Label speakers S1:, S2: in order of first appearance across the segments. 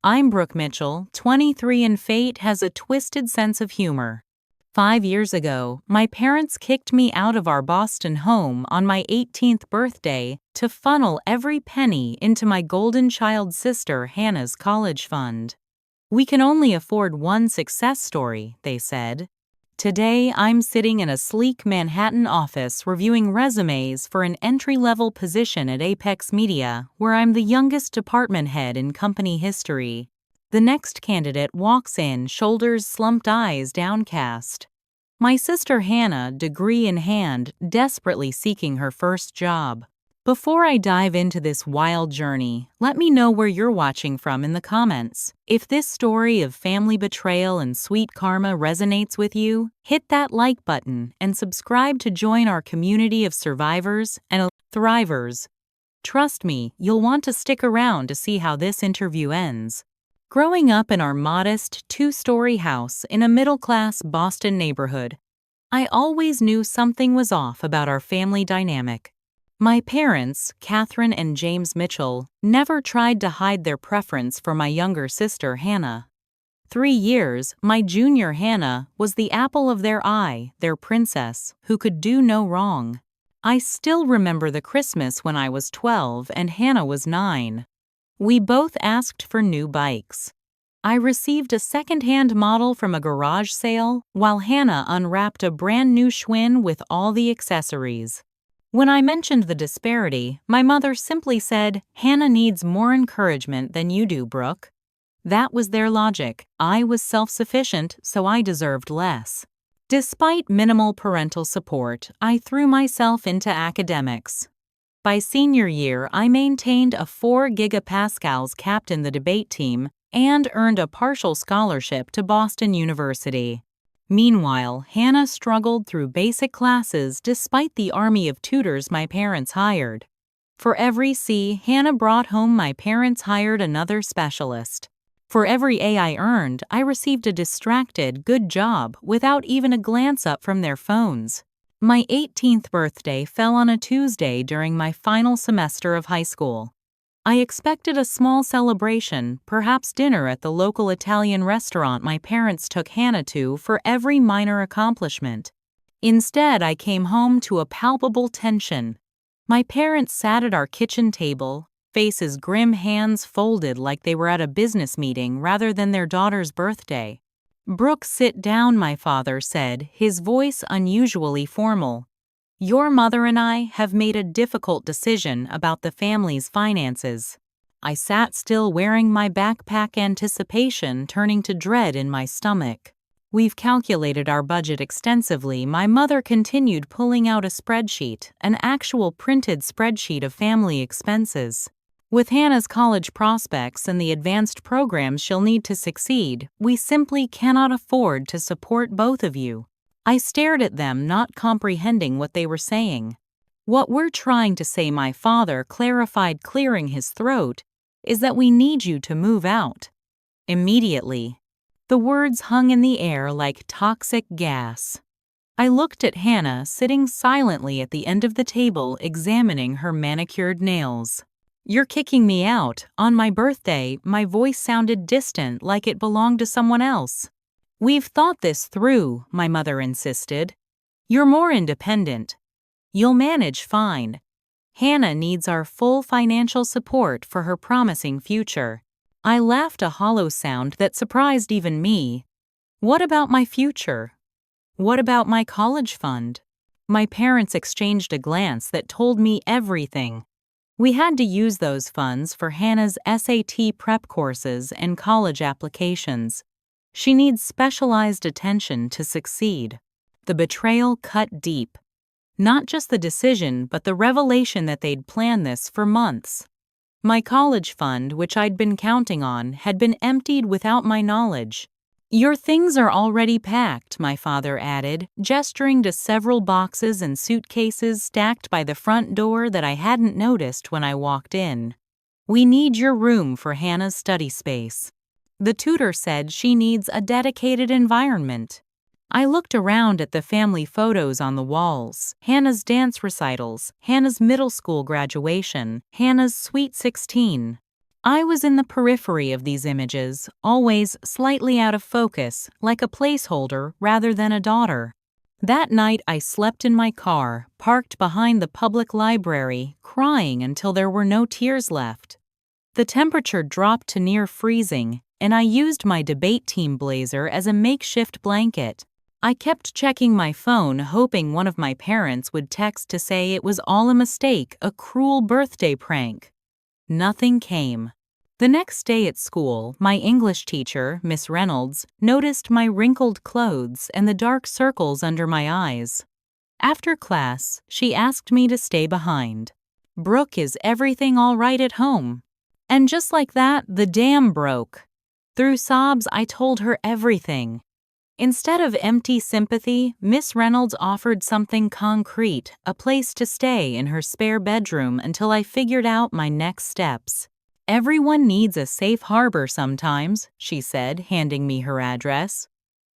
S1: I'm Brooke Mitchell, 23, and fate has a twisted sense of humor. 5 years ago, my parents kicked me out of our Boston home on my 18th birthday to funnel every penny into my golden child sister Hannah's college fund. We can only afford one success story, they said. Today, I'm sitting in a sleek Manhattan office reviewing resumes for an entry-level position at Apex Media, where I'm the youngest department head in company history. The next candidate walks in, shoulders slumped, eyes downcast. My sister Hannah, degree in hand, desperately seeking her first job. Before I dive into this wild journey, let me know where you're watching from in the comments. If this story of family betrayal and sweet karma resonates with you, hit that like button and subscribe to join our community of survivors and thrivers. Trust me, you'll want to stick around to see how this interview ends. Growing up in our modest, two-story house in a middle-class Boston neighborhood, I always knew something was off about our family dynamic. My parents, Catherine and James Mitchell, never tried to hide their preference for my younger sister Hannah. 3 years, my junior Hannah was the apple of their eye, their princess, who could do no wrong. I still remember the Christmas when I was 12 and Hannah was 9. We both asked for new bikes. I received a second-hand model from a garage sale, while Hannah unwrapped a brand new Schwinn with all the accessories. When I mentioned the disparity, my mother simply said, "Hannah needs more encouragement than you do, Brooke." That was their logic. I was self-sufficient, so I deserved less. Despite minimal parental support, I threw myself into academics. By senior year, I maintained a 4 gigapascals captain the debate team and earned a partial scholarship to Boston University. Meanwhile, Hannah struggled through basic classes despite the army of tutors my parents hired. For every C Hannah brought home, my parents hired another specialist. For every A I earned, I received a distracted, "good job," without even a glance up from their phones. My 18th birthday fell on a Tuesday during my final semester of high school. I expected a small celebration, perhaps dinner at the local Italian restaurant my parents took Hannah to for every minor accomplishment. Instead, I came home to a palpable tension. My parents sat at our kitchen table, faces grim, hands folded like they were at a business meeting rather than their daughter's birthday. "Brooke, sit down," my father said, his voice unusually formal. "Your mother and I have made a difficult decision about the family's finances." I sat still, wearing my backpack, anticipation turning to dread in my stomach. "We've calculated our budget extensively," my mother continued, pulling out a spreadsheet, an actual printed spreadsheet of family expenses. "With Hannah's college prospects and the advanced programs she'll need to succeed, we simply cannot afford to support both of you." I stared at them, not comprehending what they were saying. "What we're trying to say," my father clarified, clearing his throat, "is that we need you to move out. Immediately." The words hung in the air like toxic gas. I looked at Hannah, sitting silently at the end of the table, examining her manicured nails. "You're kicking me out on my birthday?" My voice sounded distant, like it belonged to someone else. "We've thought this through," my mother insisted. "You're more independent. You'll manage fine. Hannah needs our full financial support for her promising future." I laughed, a hollow sound that surprised even me. "What about my future? What about my college fund?" My parents exchanged a glance that told me everything. We had to use those funds for Hannah's SAT prep courses and college applications. She needs specialized attention to succeed. The betrayal cut deep. Not just the decision, but the revelation that they'd planned this for months. My college fund, which I'd been counting on, had been emptied without my knowledge. "Your things are already packed," my father added, gesturing to several boxes and suitcases stacked by the front door that I hadn't noticed when I walked in. "We need your room for Hannah's study space. The tutor said she needs a dedicated environment." I looked around at the family photos on the walls: Hannah's dance recitals, Hannah's middle school graduation, Hannah's Sweet 16. I was in the periphery of these images, always slightly out of focus, like a placeholder rather than a daughter. That night I slept in my car, parked behind the public library, crying until there were no tears left. The temperature dropped to near freezing, and I used my debate team blazer as a makeshift blanket. I kept checking my phone, hoping one of my parents would text to say it was all a mistake, a cruel birthday prank. Nothing came. The next day at school, my English teacher, Miss Reynolds, noticed my wrinkled clothes and the dark circles under my eyes. After class, she asked me to stay behind. "Brooke, is everything all right at home?" And just like that, the dam broke. Through sobs, I told her everything. Instead of empty sympathy, Miss Reynolds offered something concrete, a place to stay in her spare bedroom until I figured out my next steps. "Everyone needs a safe harbor sometimes," she said, handing me her address.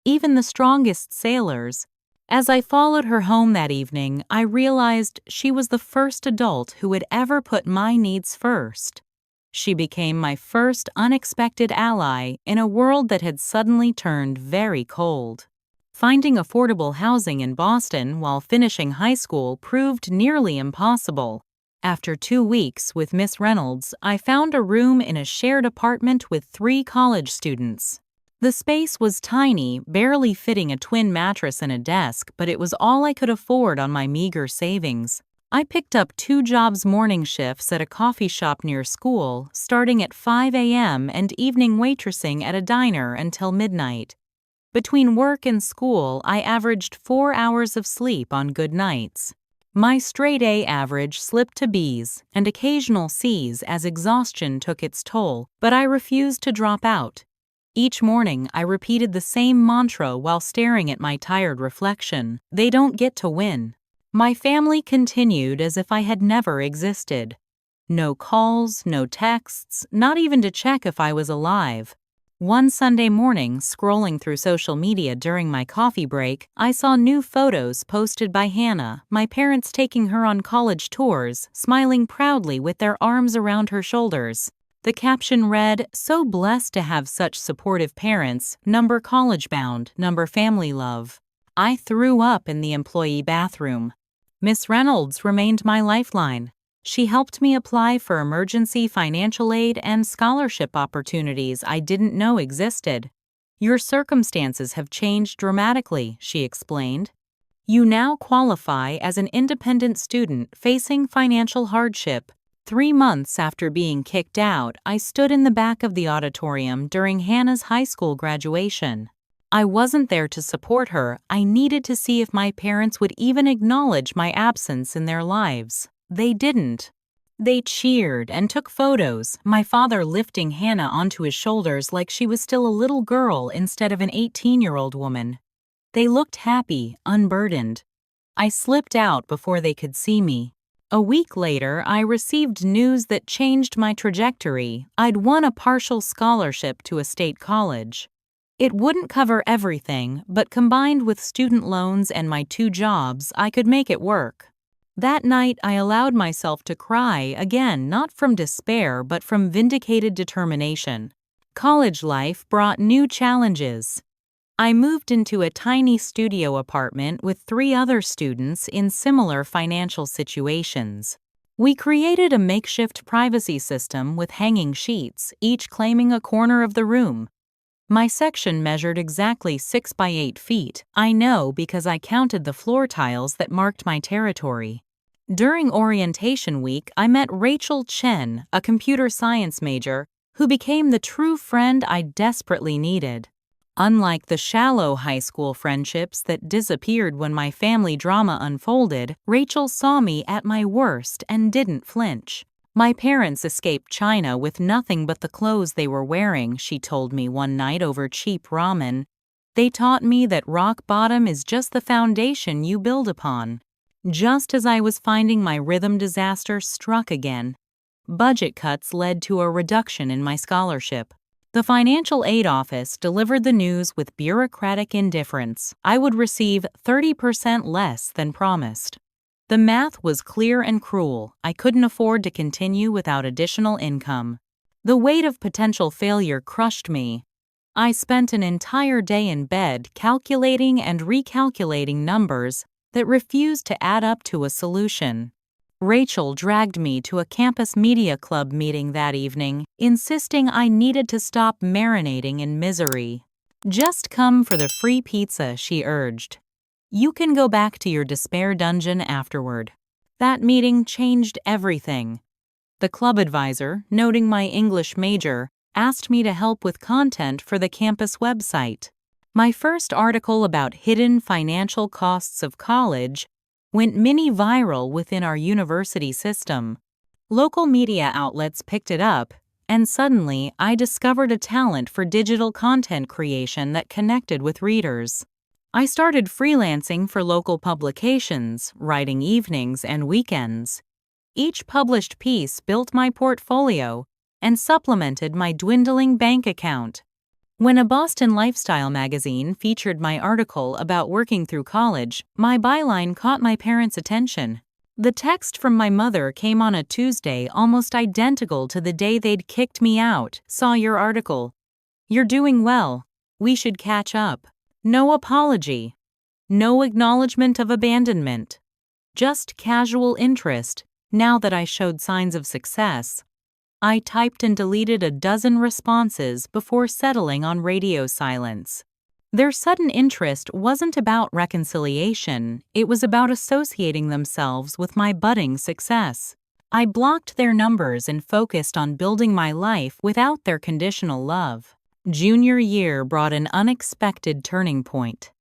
S1: "Even the strongest sailors." As I followed her home that evening, I realized she was the first adult who had ever put my needs first. She became my first unexpected ally in a world that had suddenly turned very cold. Finding affordable housing in Boston while finishing high school proved nearly impossible. After 2 weeks with Miss Reynolds, I found a room in a shared apartment with 3 college students. The space was tiny, barely fitting a twin mattress and a desk, but it was all I could afford on my meager savings. I picked up 2 jobs morning shifts at a coffee shop near school, starting at 5 a.m. and evening waitressing at a diner until midnight. Between work and school, I averaged 4 hours of sleep on good nights. My straight-A average slipped to B's and occasional C's as exhaustion took its toll, but I refused to drop out. Each morning, I repeated the same mantra while staring at my tired reflection: "They don't get to win." My family continued as if I had never existed. No calls, no texts, not even to check if I was alive. One Sunday morning, scrolling through social media during my coffee break, I saw new photos posted by Hannah, my parents taking her on college tours, smiling proudly with their arms around her shoulders. The caption read, "So blessed to have such supportive parents, number college bound, number family love." I threw up in the employee bathroom. Miss Reynolds remained my lifeline. She helped me apply for emergency financial aid and scholarship opportunities I didn't know existed. "Your circumstances have changed dramatically," she explained. "You now qualify as an independent student facing financial hardship." 3 months after being kicked out, I stood in the back of the auditorium during Hannah's high school graduation. I wasn't there to support her. I needed to see if my parents would even acknowledge my absence in their lives. They didn't. They cheered and took photos, my father lifting Hannah onto his shoulders like she was still a little girl instead of an 18-year-old woman. They looked happy, unburdened. I slipped out before they could see me. A week later, I received news that changed my trajectory. I'd won a partial scholarship to a state college. It wouldn't cover everything, but combined with student loans and my 2 jobs, I could make it work. That night, I allowed myself to cry again, not from despair, but from vindicated determination. College life brought new challenges. I moved into a tiny studio apartment with 3 other students in similar financial situations. We created a makeshift privacy system with hanging sheets, each claiming a corner of the room. My section measured exactly 6 by 8 feet. I know because I counted the floor tiles that marked my territory. During orientation week, I met Rachel Chen, a computer science major, who became the true friend I desperately needed. Unlike the shallow high school friendships that disappeared when my family drama unfolded, Rachel saw me at my worst and didn't flinch. "My parents escaped China with nothing but the clothes they were wearing," she told me one night over cheap ramen. "They taught me that rock bottom is just the foundation you build upon." Just as I was finding my rhythm, disaster struck again. Budget cuts led to a reduction in my scholarship. The financial aid office delivered the news with bureaucratic indifference. I would receive 30% less than promised. The math was clear and cruel. I couldn't afford to continue without additional income. The weight of potential failure crushed me. I spent an entire day in bed calculating and recalculating numbers that refused to add up to a solution. Rachel dragged me to a campus media club meeting that evening, insisting I needed to stop marinating in misery. Just come for the free pizza, she urged. You can go back to your despair dungeon afterward. That meeting changed everything. The club advisor, noting my English major, asked me to help with content for the campus website. My first article about hidden financial costs of college went mini-viral within our university system. Local media outlets picked it up, and suddenly I discovered a talent for digital content creation that connected with readers. I started freelancing for local publications, writing evenings and weekends. Each published piece built my portfolio and supplemented my dwindling bank account. When a Boston lifestyle magazine featured my article about working through college, my byline caught my parents' attention. The text from my mother came on a Tuesday almost identical to the day they'd kicked me out. Saw your article. You're doing well. We should catch up. No apology. No acknowledgement of abandonment. Just casual interest, now that I showed signs of success. I typed and deleted a dozen responses before settling on radio silence. Their sudden interest wasn't about reconciliation, it was about associating themselves with my budding success. I blocked their numbers and focused on building my life without their conditional love. Junior year brought an unexpected turning point.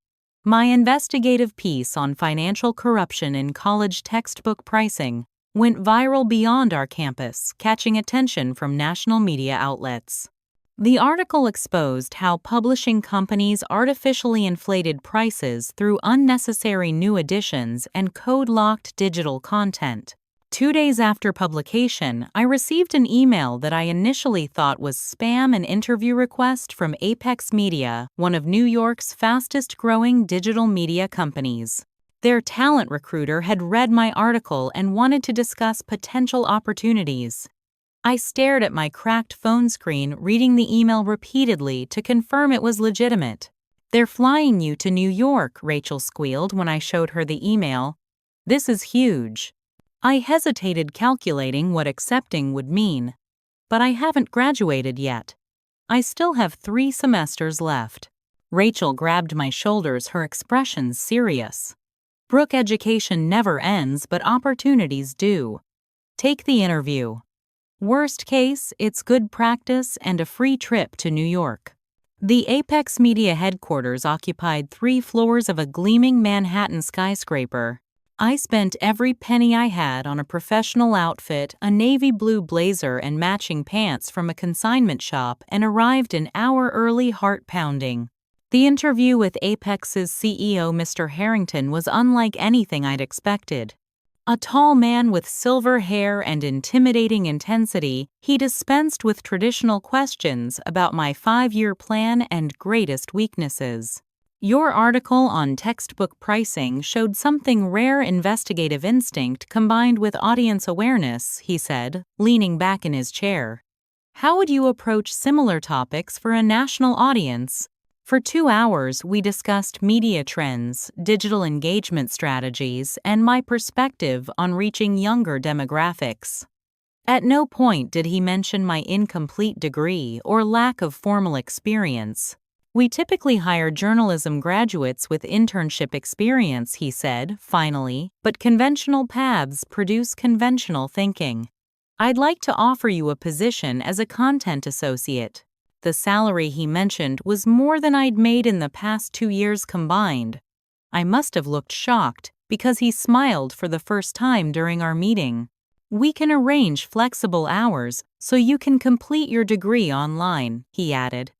S1: My investigative piece on financial corruption in college textbook pricing went viral beyond our campus, catching attention from national media outlets. The article exposed how publishing companies artificially inflated prices through unnecessary new editions and code-locked digital content. 2 days after publication, I received an email that I initially thought was spam and interview request from Apex Media, one of New York's fastest-growing digital media companies. Their talent recruiter had read my article and wanted to discuss potential opportunities. I stared at my cracked phone screen, reading the email repeatedly to confirm it was legitimate. They're flying you to New York, Rachel squealed when I showed her the email. This is huge. I hesitated, calculating what accepting would mean. But I haven't graduated yet. I still have 3 semesters left. Rachel grabbed my shoulders, her expression serious. Brooke, education never ends, but opportunities do. Take the interview. Worst case, it's good practice and a free trip to New York. The Apex Media headquarters occupied 3 floors of a gleaming Manhattan skyscraper. I spent every penny I had on a professional outfit, a navy blue blazer and matching pants from a consignment shop, and arrived an hour early, heart pounding. The interview with Apex's CEO, Mr. Harrington, was unlike anything I'd expected. A tall man with silver hair and intimidating intensity, he dispensed with traditional questions about my 5-year plan and greatest weaknesses. Your article on textbook pricing showed something rare: investigative instinct combined with audience awareness, he said, leaning back in his chair. How would you approach similar topics for a national audience? For 2 hours, we discussed media trends, digital engagement strategies, and my perspective on reaching younger demographics. At no point did he mention my incomplete degree or lack of formal experience. We typically hire journalism graduates with internship experience, he said, finally, but conventional paths produce conventional thinking. I'd like to offer you a position as a content associate. The salary he mentioned was more than I'd made in the past 2 years combined. I must have looked shocked because he smiled for the first time during our meeting. We can arrange flexible hours so you can complete your degree online, he added.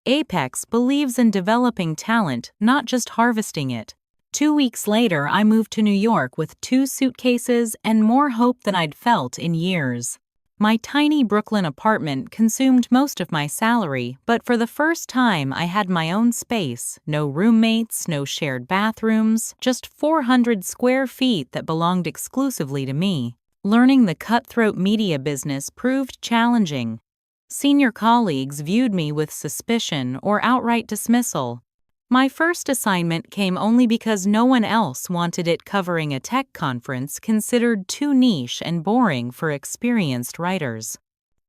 S1: Apex believes in developing talent, not just harvesting it. 2 weeks later, I moved to New York with 2 suitcases and more hope than I'd felt in years. My tiny Brooklyn apartment consumed most of my salary, but for the first time I had my own space, no roommates, no shared bathrooms, just 400 square feet that belonged exclusively to me. Learning the cutthroat media business proved challenging. Senior colleagues viewed me with suspicion or outright dismissal. My first assignment came only because no one else wanted it, covering a tech conference considered too niche and boring for experienced writers.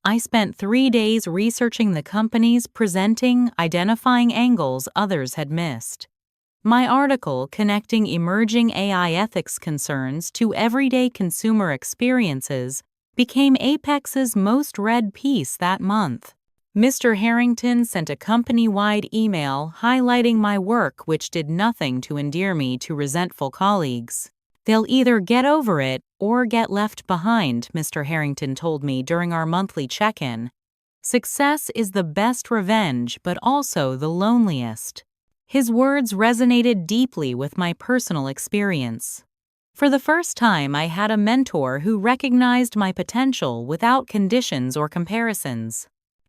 S1: I spent 3 days researching the companies, presenting, identifying angles others had missed. My article, connecting emerging AI ethics concerns to everyday consumer experiences, became Apex's most read piece that month. Mr. Harrington sent a company-wide email highlighting my work, which did nothing to endear me to resentful colleagues. "They'll either get over it or get left behind," Mr. Harrington told me during our monthly check-in. "Success is the best revenge, but also the loneliest." His words resonated deeply with my personal experience. For the first time, I had a mentor who recognized my potential without conditions or comparisons.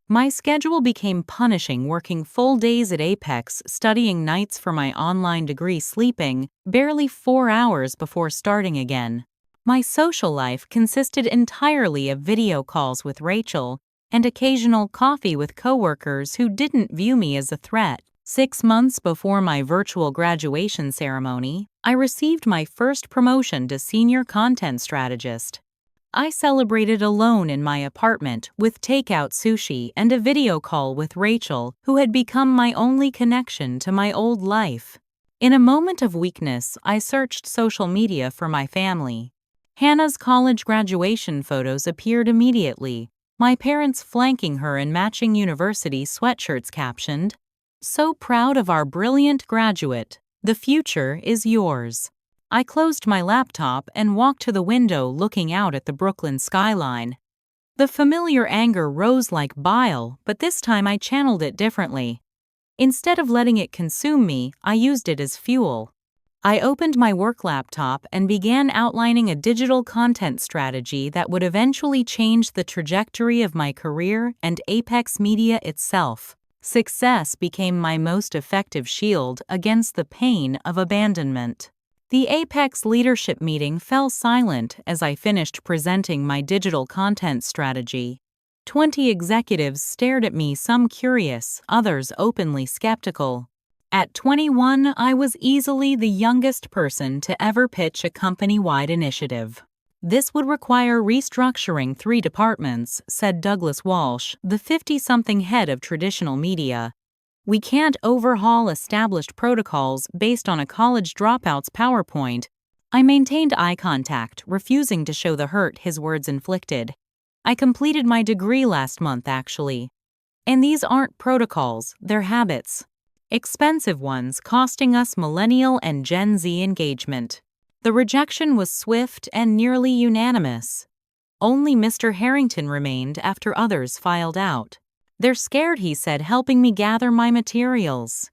S1: My schedule became punishing, working full days at Apex, studying nights for my online degree, sleeping barely 4 hours before starting again. My social life consisted entirely of video calls with Rachel and occasional coffee with coworkers who didn't view me as a threat. 6 months before my virtual graduation ceremony, I received my first promotion to senior content strategist. I celebrated alone in my apartment with takeout sushi and a video call with Rachel, who had become my only connection to my old life. In a moment of weakness, I searched social media for my family. Hannah's college graduation photos appeared immediately, my parents flanking her in matching university sweatshirts captioned, "So proud of our brilliant graduate. The future is yours." I closed my laptop and walked to the window, looking out at the Brooklyn skyline. The familiar anger rose like bile, but this time I channeled it differently. Instead of letting it consume me, I used it as fuel. I opened my work laptop and began outlining a digital content strategy that would eventually change the trajectory of my career and Apex Media itself. Success became my most effective shield against the pain of abandonment. The Apex leadership meeting fell silent as I finished presenting my digital content strategy. 20 executives stared at me, some curious, others openly skeptical. At 21, I was easily the youngest person to ever pitch a company-wide initiative. "This would require restructuring 3 departments," said Douglas Walsh, the 50-something head of traditional media. "We can't overhaul established protocols based on a college dropout's PowerPoint." I maintained eye contact, refusing to show the hurt his words inflicted. "I completed my degree last month, actually. And these aren't protocols, they're habits. Expensive ones, costing us millennial and Gen Z engagement." The rejection was swift and nearly unanimous. Only Mr. Harrington remained after others filed out. "They're scared," he said, helping me gather my materials.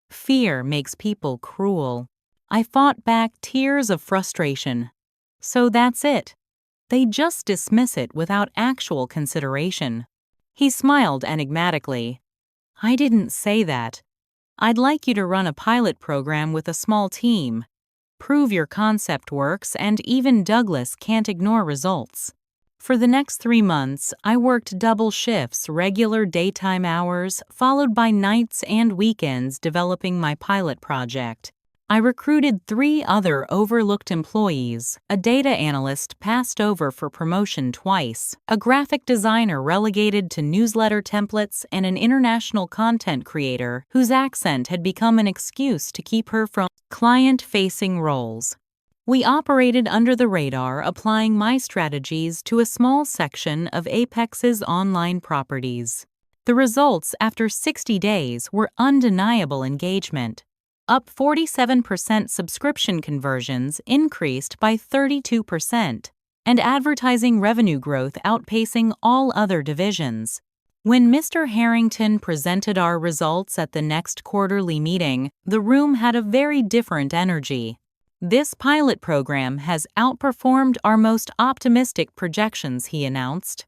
S1: "Fear makes people cruel." I fought back tears of frustration. "So that's it. They just dismiss it without actual consideration." He smiled enigmatically. "I didn't say that. I'd like you to run a pilot program with a small team. Prove your concept works, and even Douglas can't ignore results." For the next 3 months, I worked double shifts, regular daytime hours, followed by nights and weekends developing my pilot project. I recruited 3 other overlooked employees, a data analyst passed over for promotion twice, a graphic designer relegated to newsletter templates, and an international content creator whose accent had become an excuse to keep her from client-facing roles. We operated under the radar, applying my strategies to a small section of Apex's online properties. The results after 60 days were undeniable: engagement up 47%, subscription conversions increased by 32%, and advertising revenue growth outpacing all other divisions. When Mr. Harrington presented our results at the next quarterly meeting, the room had a very different energy. "This pilot program has outperformed our most optimistic projections," he announced.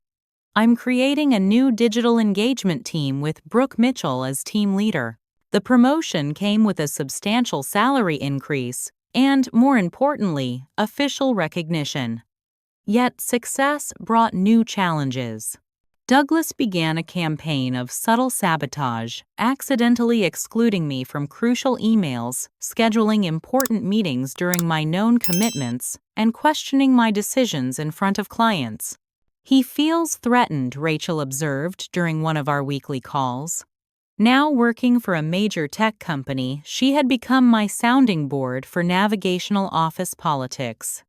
S1: "I'm creating a new digital engagement team with Brooke Mitchell as team leader." The promotion came with a substantial salary increase and, more importantly, official recognition. Yet success brought new challenges. Douglas began a campaign of subtle sabotage, accidentally excluding me from crucial emails, scheduling important meetings during my known commitments, and questioning my decisions in front of clients. "He feels threatened," Rachel observed during one of our weekly calls. Now working for a major tech company, she had become my sounding board for navigational office politics.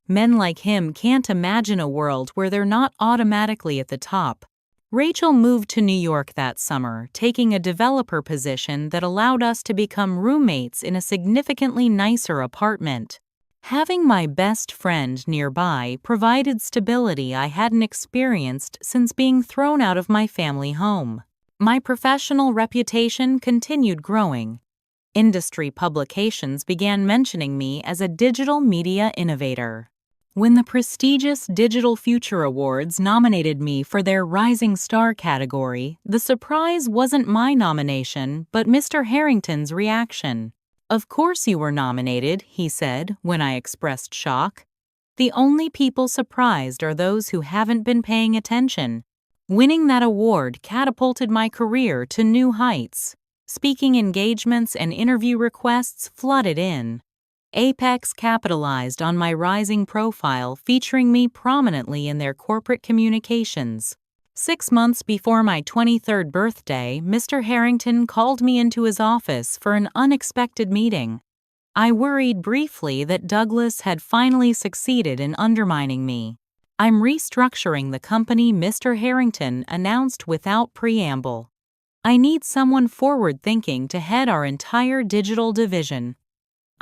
S1: Men like him can't imagine a world where they're not automatically at the top. Rachel moved to New York that summer, taking a developer position that allowed us to become roommates in a significantly nicer apartment. Having my best friend nearby provided stability I hadn't experienced since being thrown out of my family home. My professional reputation continued growing. Industry publications began mentioning me as a digital media innovator. When the prestigious Digital Future Awards nominated me for their Rising Star category, the surprise wasn't my nomination, but Mr. Harrington's reaction. "Of course you were nominated," he said when I expressed shock. "The only people surprised are those who haven't been paying attention." Winning that award catapulted my career to new heights. Speaking engagements and interview requests flooded in. Apex capitalized on my rising profile, featuring me prominently in their corporate communications. 6 months before my 23rd birthday, Mr. Harrington called me into his office for an unexpected meeting. I worried briefly that Douglas had finally succeeded in undermining me. "I'm restructuring the company," Mr. Harrington announced without preamble. "I need someone forward-thinking to head our entire digital division.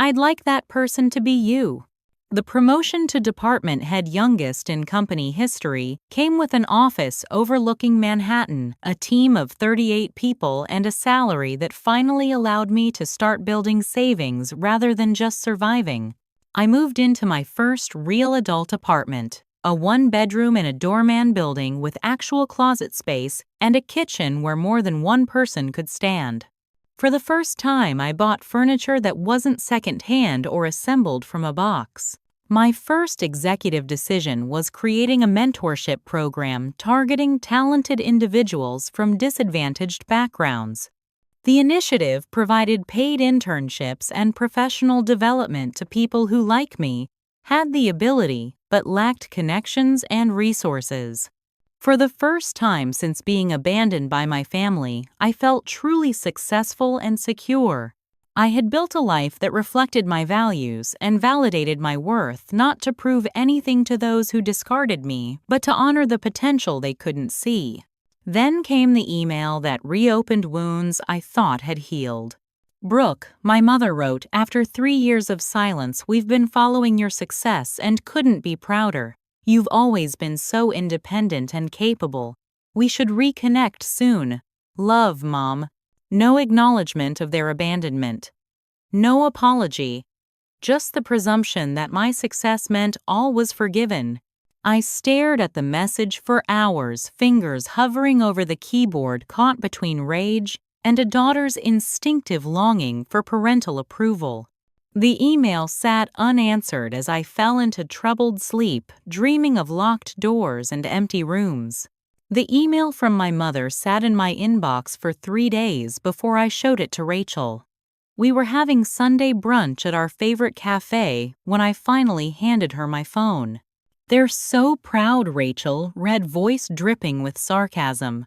S1: I'd like that person to be you." The promotion to department head, youngest in company history, came with an office overlooking Manhattan, a team of 38 people, and a salary that finally allowed me to start building savings rather than just surviving. I moved into my first real adult apartment, a 1-bedroom in a doorman building with actual closet space and a kitchen where more than one person could stand. For the first time, I bought furniture that wasn't second-hand or assembled from a box. My first executive decision was creating a mentorship program targeting talented individuals from disadvantaged backgrounds. The initiative provided paid internships and professional development to people who, like me, had the ability but lacked connections and resources. For the first time since being abandoned by my family, I felt truly successful and secure. I had built a life that reflected my values and validated my worth, not to prove anything to those who discarded me, but to honor the potential they couldn't see. Then came the email that reopened wounds I thought had healed. "Brooke," my mother wrote, "after 3 years of silence, we've been following your success and couldn't be prouder. You've always been so independent and capable. We should reconnect soon. Love, Mom." No acknowledgement of their abandonment. No apology. Just the presumption that my success meant all was forgiven. I stared at the message for hours, fingers hovering over the keyboard, caught between rage and a daughter's instinctive longing for parental approval. The email sat unanswered as I fell into troubled sleep, dreaming of locked doors and empty rooms. The email from my mother sat in my inbox for 3 days before I showed it to Rachel. We were having Sunday brunch at our favorite cafe when I finally handed her my phone. "They're so proud," Rachel read, voice dripping with sarcasm.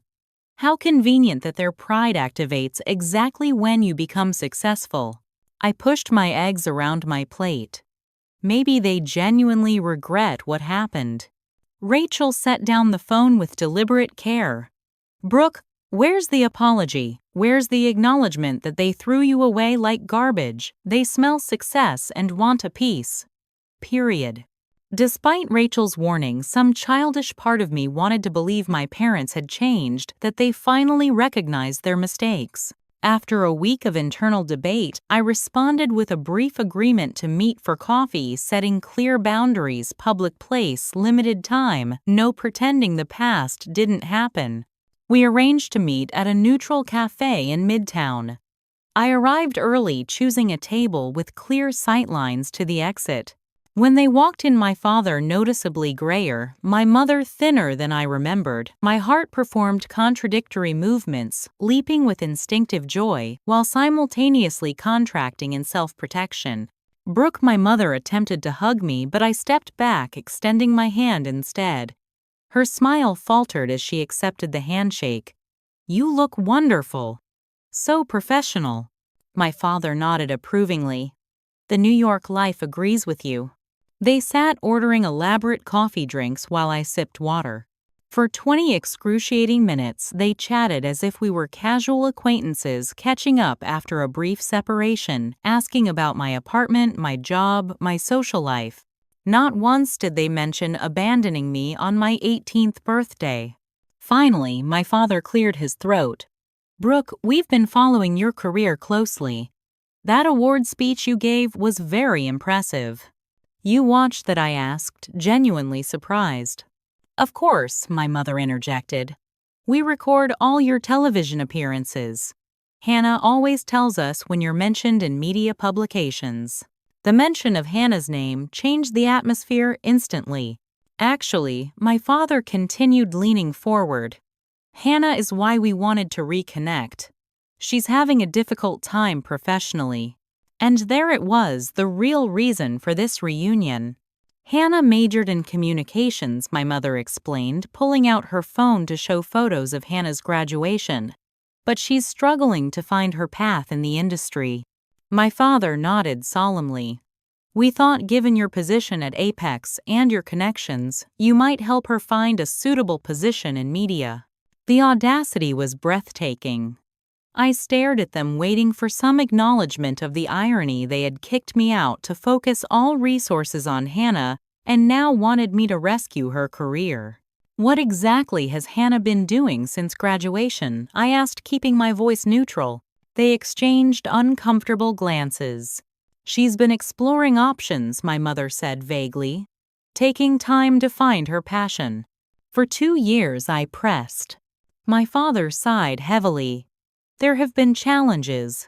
S1: "How convenient that their pride activates exactly when you become successful." I pushed my eggs around my plate. Maybe they genuinely regret what happened. Rachel set down the phone with deliberate care. "Brooke, where's the apology? Where's the acknowledgement that they threw you away like garbage? They smell success and want a piece. Period." Despite Rachel's warning, some childish part of me wanted to believe my parents had changed, that they finally recognized their mistakes. After a week of internal debate, I responded with a brief agreement to meet for coffee, setting clear boundaries: public place, limited time, no pretending the past didn't happen. We arranged to meet at a neutral cafe in Midtown. I arrived early, choosing a table with clear sightlines to the exit. When they walked in, my father noticeably grayer, my mother thinner than I remembered. My heart performed contradictory movements, leaping with instinctive joy while simultaneously contracting in self-protection. Brooke, my mother, attempted to hug me, but I stepped back, extending my hand instead. Her smile faltered as she accepted the handshake. "You look wonderful." "So professional." My father nodded approvingly. "The New York life agrees with you." They sat ordering elaborate coffee drinks while I sipped water. For 20 excruciating minutes, they chatted as if we were casual acquaintances catching up after a brief separation, asking about my apartment, my job, my social life. Not once did they mention abandoning me on my 18th birthday. Finally, my father cleared his throat. "Brooke, we've been following your career closely. That award speech you gave was very impressive." "You watched that?" I asked, genuinely surprised. "Of course," my mother interjected. "We record all your television appearances. Hannah always tells us when you're mentioned in media publications." The mention of Hannah's name changed the atmosphere instantly. "Actually," my father continued, leaning forward, "Hannah is why we wanted to reconnect. She's having a difficult time professionally." And there it was, the real reason for this reunion. Hannah majored in communications, my mother explained, pulling out her phone to show photos of Hannah's graduation. But she's struggling to find her path in the industry. My father nodded solemnly. "We thought, given your position at Apex and your connections, you might help her find a suitable position in media." The audacity was breathtaking. I stared at them, waiting for some acknowledgement of the irony. They had kicked me out to focus all resources on Hannah and now wanted me to rescue her career. "What exactly has Hannah been doing since graduation?" I asked, keeping my voice neutral. They exchanged uncomfortable glances. "She's been exploring options," my mother said vaguely. "Taking time to find her passion." "For 2 years," I pressed. My father sighed heavily. "There have been challenges.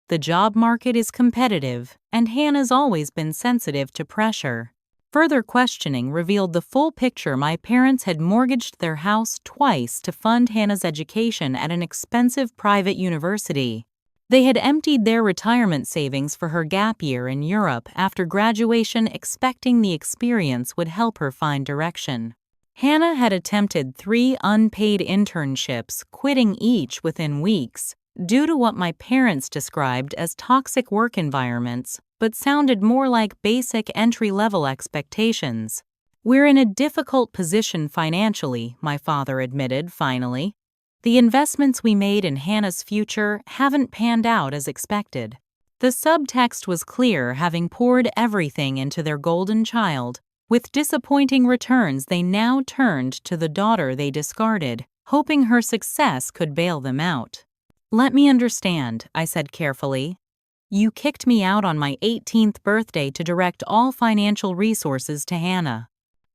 S1: The job market is competitive, and Hannah's always been sensitive to pressure." Further questioning revealed the full picture. My parents had mortgaged their house twice to fund Hannah's education at an expensive private university. They had emptied their retirement savings for her gap year in Europe after graduation, expecting the experience would help her find direction. Hannah had attempted 3 unpaid internships, quitting each within weeks, due to what my parents described as toxic work environments, but sounded more like basic entry-level expectations. "We're in a difficult position financially," my father admitted finally. "The investments we made in Hannah's future haven't panned out as expected." The subtext was clear, having poured everything into their golden child. With disappointing returns, they now turned to the daughter they discarded, hoping her success could bail them out. "Let me understand," I said carefully. "You kicked me out on my 18th birthday to direct all financial resources to Hannah.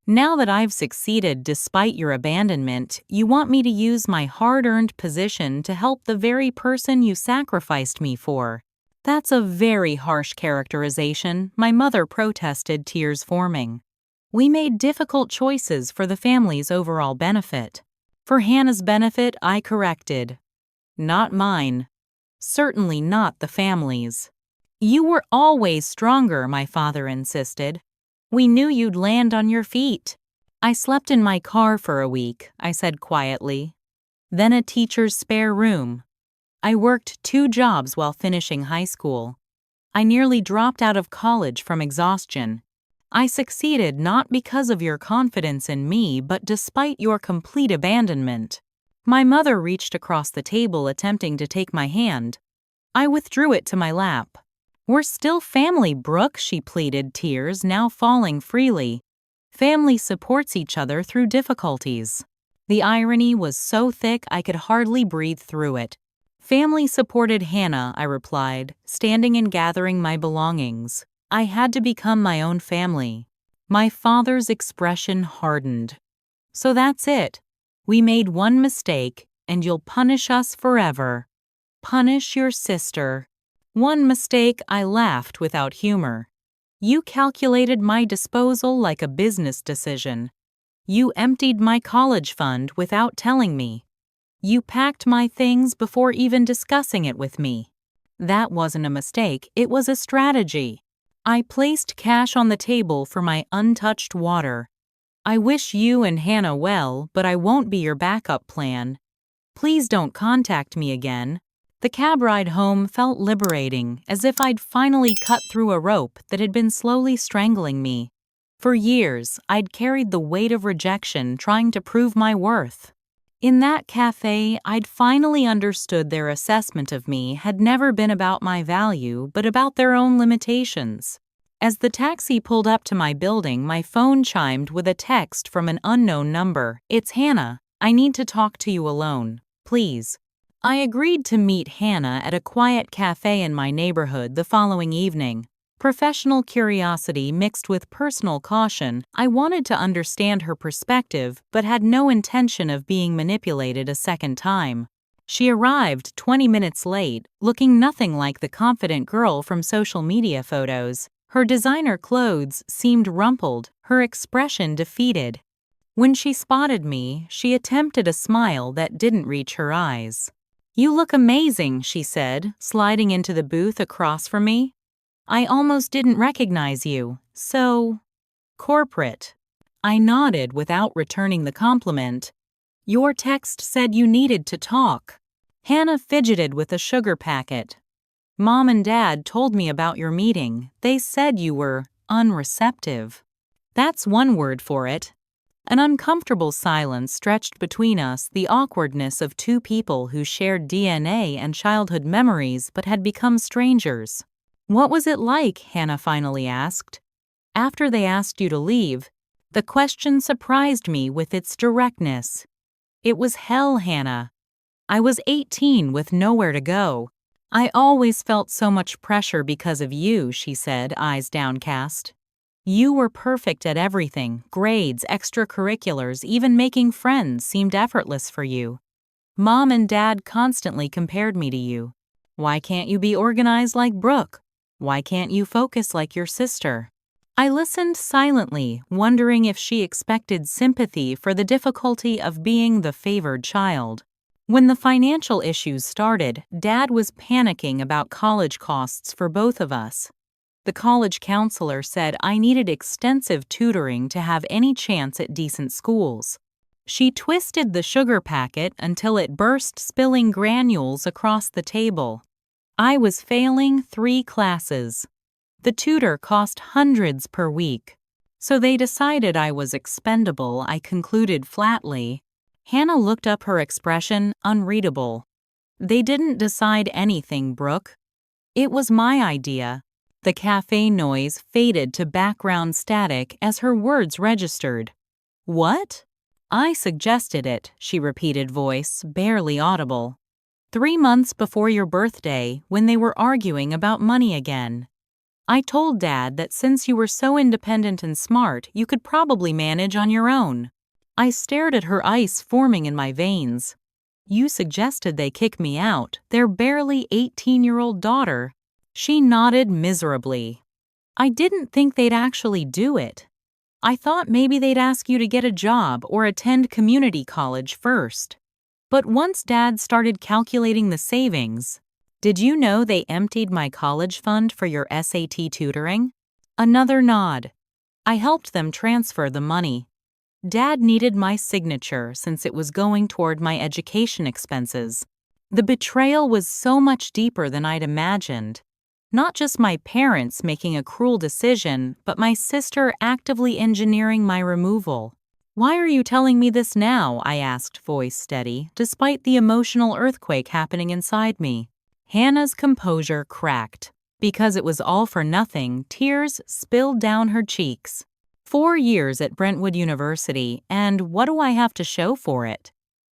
S1: Now that I've succeeded despite your abandonment, you want me to use my hard-earned position to help the very person you sacrificed me for." "That's a very harsh characterization," my mother protested, tears forming. "We made difficult choices for the family's overall benefit." "For Hannah's benefit," I corrected. "Not mine. Certainly not the family's." "You were always stronger," my father insisted. "We knew you'd land on your feet." "I slept in my car for a week," I said quietly. "Then a teacher's spare room. I worked 2 jobs while finishing high school. I nearly dropped out of college from exhaustion. I succeeded not because of your confidence in me, but despite your complete abandonment." My mother reached across the table, attempting to take my hand. I withdrew it to my lap. "We're still family, Brooke," she pleaded, tears now falling freely. "Family supports each other through difficulties." The irony was so thick I could hardly breathe through it. "Family supported Hannah," I replied, standing and gathering my belongings. I had to become my own family. My father's expression hardened. "So that's it. We made one mistake, and you'll punish us forever." "Punish your sister." "One mistake," I laughed without humor. You calculated my disposal like a business decision. You emptied my college fund without telling me. You packed my things before even discussing it with me. That wasn't a mistake, it was a strategy. I placed cash on the table for my untouched water. I wish you and Hannah well, but I won't be your backup plan. Please don't contact me again. The cab ride home felt liberating, as if I'd finally cut through a rope that had been slowly strangling me. For years, I'd carried the weight of rejection trying to prove my worth. In that cafe, I'd finally understood their assessment of me had never been about my value, but about their own limitations. As the taxi pulled up to my building, my phone chimed with a text from an unknown number. "It's Hannah. I need to talk to you alone. Please." I agreed to meet Hannah at a quiet cafe in my neighborhood the following evening. Professional curiosity mixed with personal caution, I wanted to understand her perspective but had no intention of being manipulated a second time. She arrived 20 minutes late, looking nothing like the confident girl from social media photos. Her designer clothes seemed rumpled, her expression defeated. When she spotted me, she attempted a smile that didn't reach her eyes. "You look amazing," she said, sliding into the booth across from me. "I almost didn't recognize you. So corporate." I nodded without returning the compliment. "Your text said you needed to talk." Hannah fidgeted with a sugar packet. "Mom and Dad told me about your meeting. They said you were unreceptive." That's one word for it. An uncomfortable silence stretched between us, the awkwardness of two people who shared DNA and childhood memories but had become strangers. "What was it like?" Hannah finally asked. "After they asked you to leave." The question surprised me with its directness. "It was hell, Hannah. I was 18 with nowhere to go. I always felt so much pressure because of you," she said, eyes downcast. "You were perfect at everything, grades, extracurriculars, even making friends seemed effortless for you. Mom and Dad constantly compared me to you. Why can't you be organized like Brooke? Why can't you focus like your sister?" I listened silently, wondering if she expected sympathy for the difficulty of being the favored child. When the financial issues started, Dad was panicking about college costs for both of us. The college counselor said I needed extensive tutoring to have any chance at decent schools. She twisted the sugar packet until it burst, spilling granules across the table. I was failing 3 classes. The tutor cost hundreds per week. So they decided I was expendable, I concluded flatly. Hannah looked up, her expression unreadable. "They didn't decide anything, Brooke. It was my idea." The cafe noise faded to background static as her words registered. "What?" "I suggested it," she repeated, voice barely audible. 3 months before your birthday, when they were arguing about money again. I told Dad that since you were so independent and smart, you could probably manage on your own." I stared at her, ice forming in my veins. "You suggested they kick me out, their barely 18-year-old daughter." She nodded miserably. "I didn't think they'd actually do it. I thought maybe they'd ask you to get a job or attend community college first. But once Dad started calculating the savings, did you know they emptied my college fund for your SAT tutoring?" Another nod. "I helped them transfer the money. Dad needed my signature since it was going toward my education expenses. The betrayal was so much deeper than I'd imagined. Not just my parents making a cruel decision, but my sister actively engineering my removal." "Why are you telling me this now?" I asked, voice steady, despite the emotional earthquake happening inside me. Hannah's composure cracked. Because it was all for nothing, tears spilled down her cheeks. 4 years at Brentwood University, and what do I have to show for it?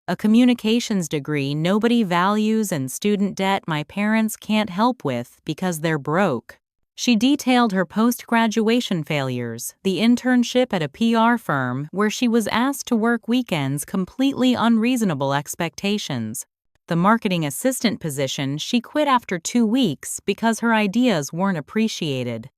S1: A communications degree nobody values and student debt my parents can't help with because they're broke. She detailed her post-graduation failures, the internship at a PR firm where she was asked to work weekends, completely unreasonable expectations. The marketing assistant position she quit after 2 weeks because her ideas weren't appreciated.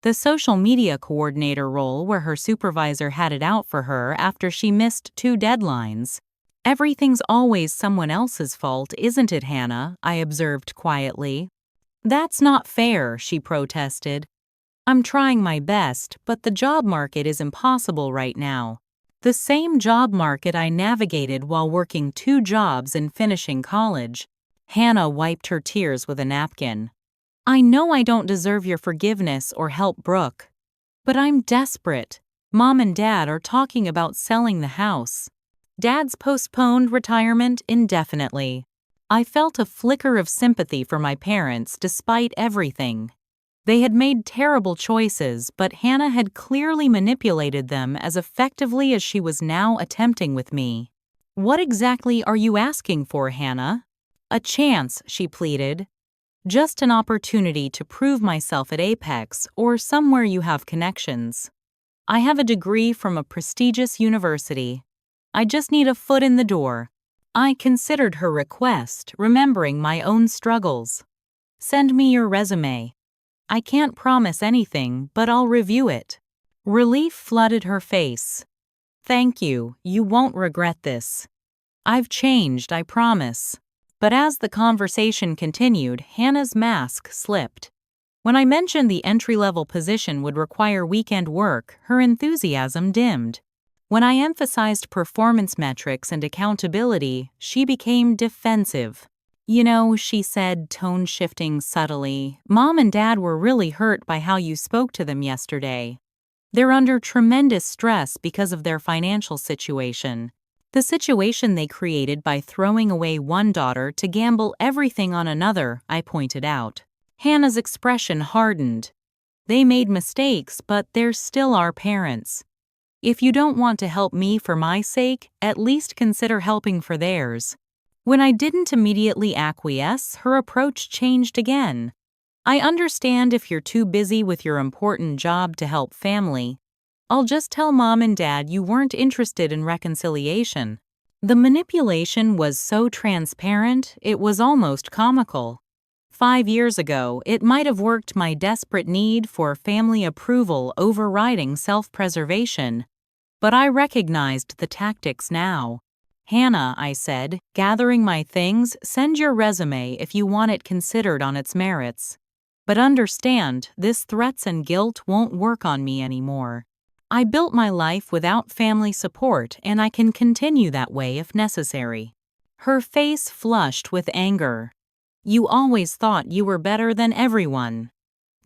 S1: the social media coordinator role where her supervisor had it out for her after she missed 2 deadlines. Everything's always someone else's fault, isn't it, Hannah? I observed quietly. That's not fair, she protested. I'm trying my best, but the job market is impossible right now. The same job market I navigated while working 2 jobs and finishing college. Hannah wiped her tears with a napkin. I know I don't deserve your forgiveness or help, Brooke. But I'm desperate. Mom and Dad are talking about selling the house. Dad's postponed retirement indefinitely. I felt a flicker of sympathy for my parents despite everything. They had made terrible choices, but Hannah had clearly manipulated them as effectively as she was now attempting with me. What exactly are you asking for, Hannah? A chance, she pleaded. Just an opportunity to prove myself at Apex or somewhere you have connections. I have a degree from a prestigious university. I just need a foot in the door. I considered her request, remembering my own struggles. Send me your resume. I can't promise anything, but I'll review it. Relief flooded her face. Thank you, you won't regret this. I've changed, I promise. But as the conversation continued, Hannah's mask slipped. When I mentioned the entry-level position would require weekend work, her enthusiasm dimmed. When I emphasized performance metrics and accountability, she became defensive. You know, she said, tone shifting subtly, Mom and Dad were really hurt by how you spoke to them yesterday. They're under tremendous stress because of their financial situation. The situation they created by throwing away one daughter to gamble everything on another, I pointed out. Hannah's expression hardened. They made mistakes, but they're still our parents. If you don't want to help me for my sake, at least consider helping for theirs. When I didn't immediately acquiesce, her approach changed again. I understand if you're too busy with your important job to help family. I'll just tell Mom and Dad you weren't interested in reconciliation. The manipulation was so transparent, it was almost comical. 5 years ago, it might have worked my desperate need for family approval overriding self-preservation. But I recognized the tactics now. Hannah, I said, gathering my things, send your resume if you want it considered on its merits. But understand, this threats and guilt won't work on me anymore. I built my life without family support, and I can continue that way if necessary. Her face flushed with anger. You always thought you were better than everyone.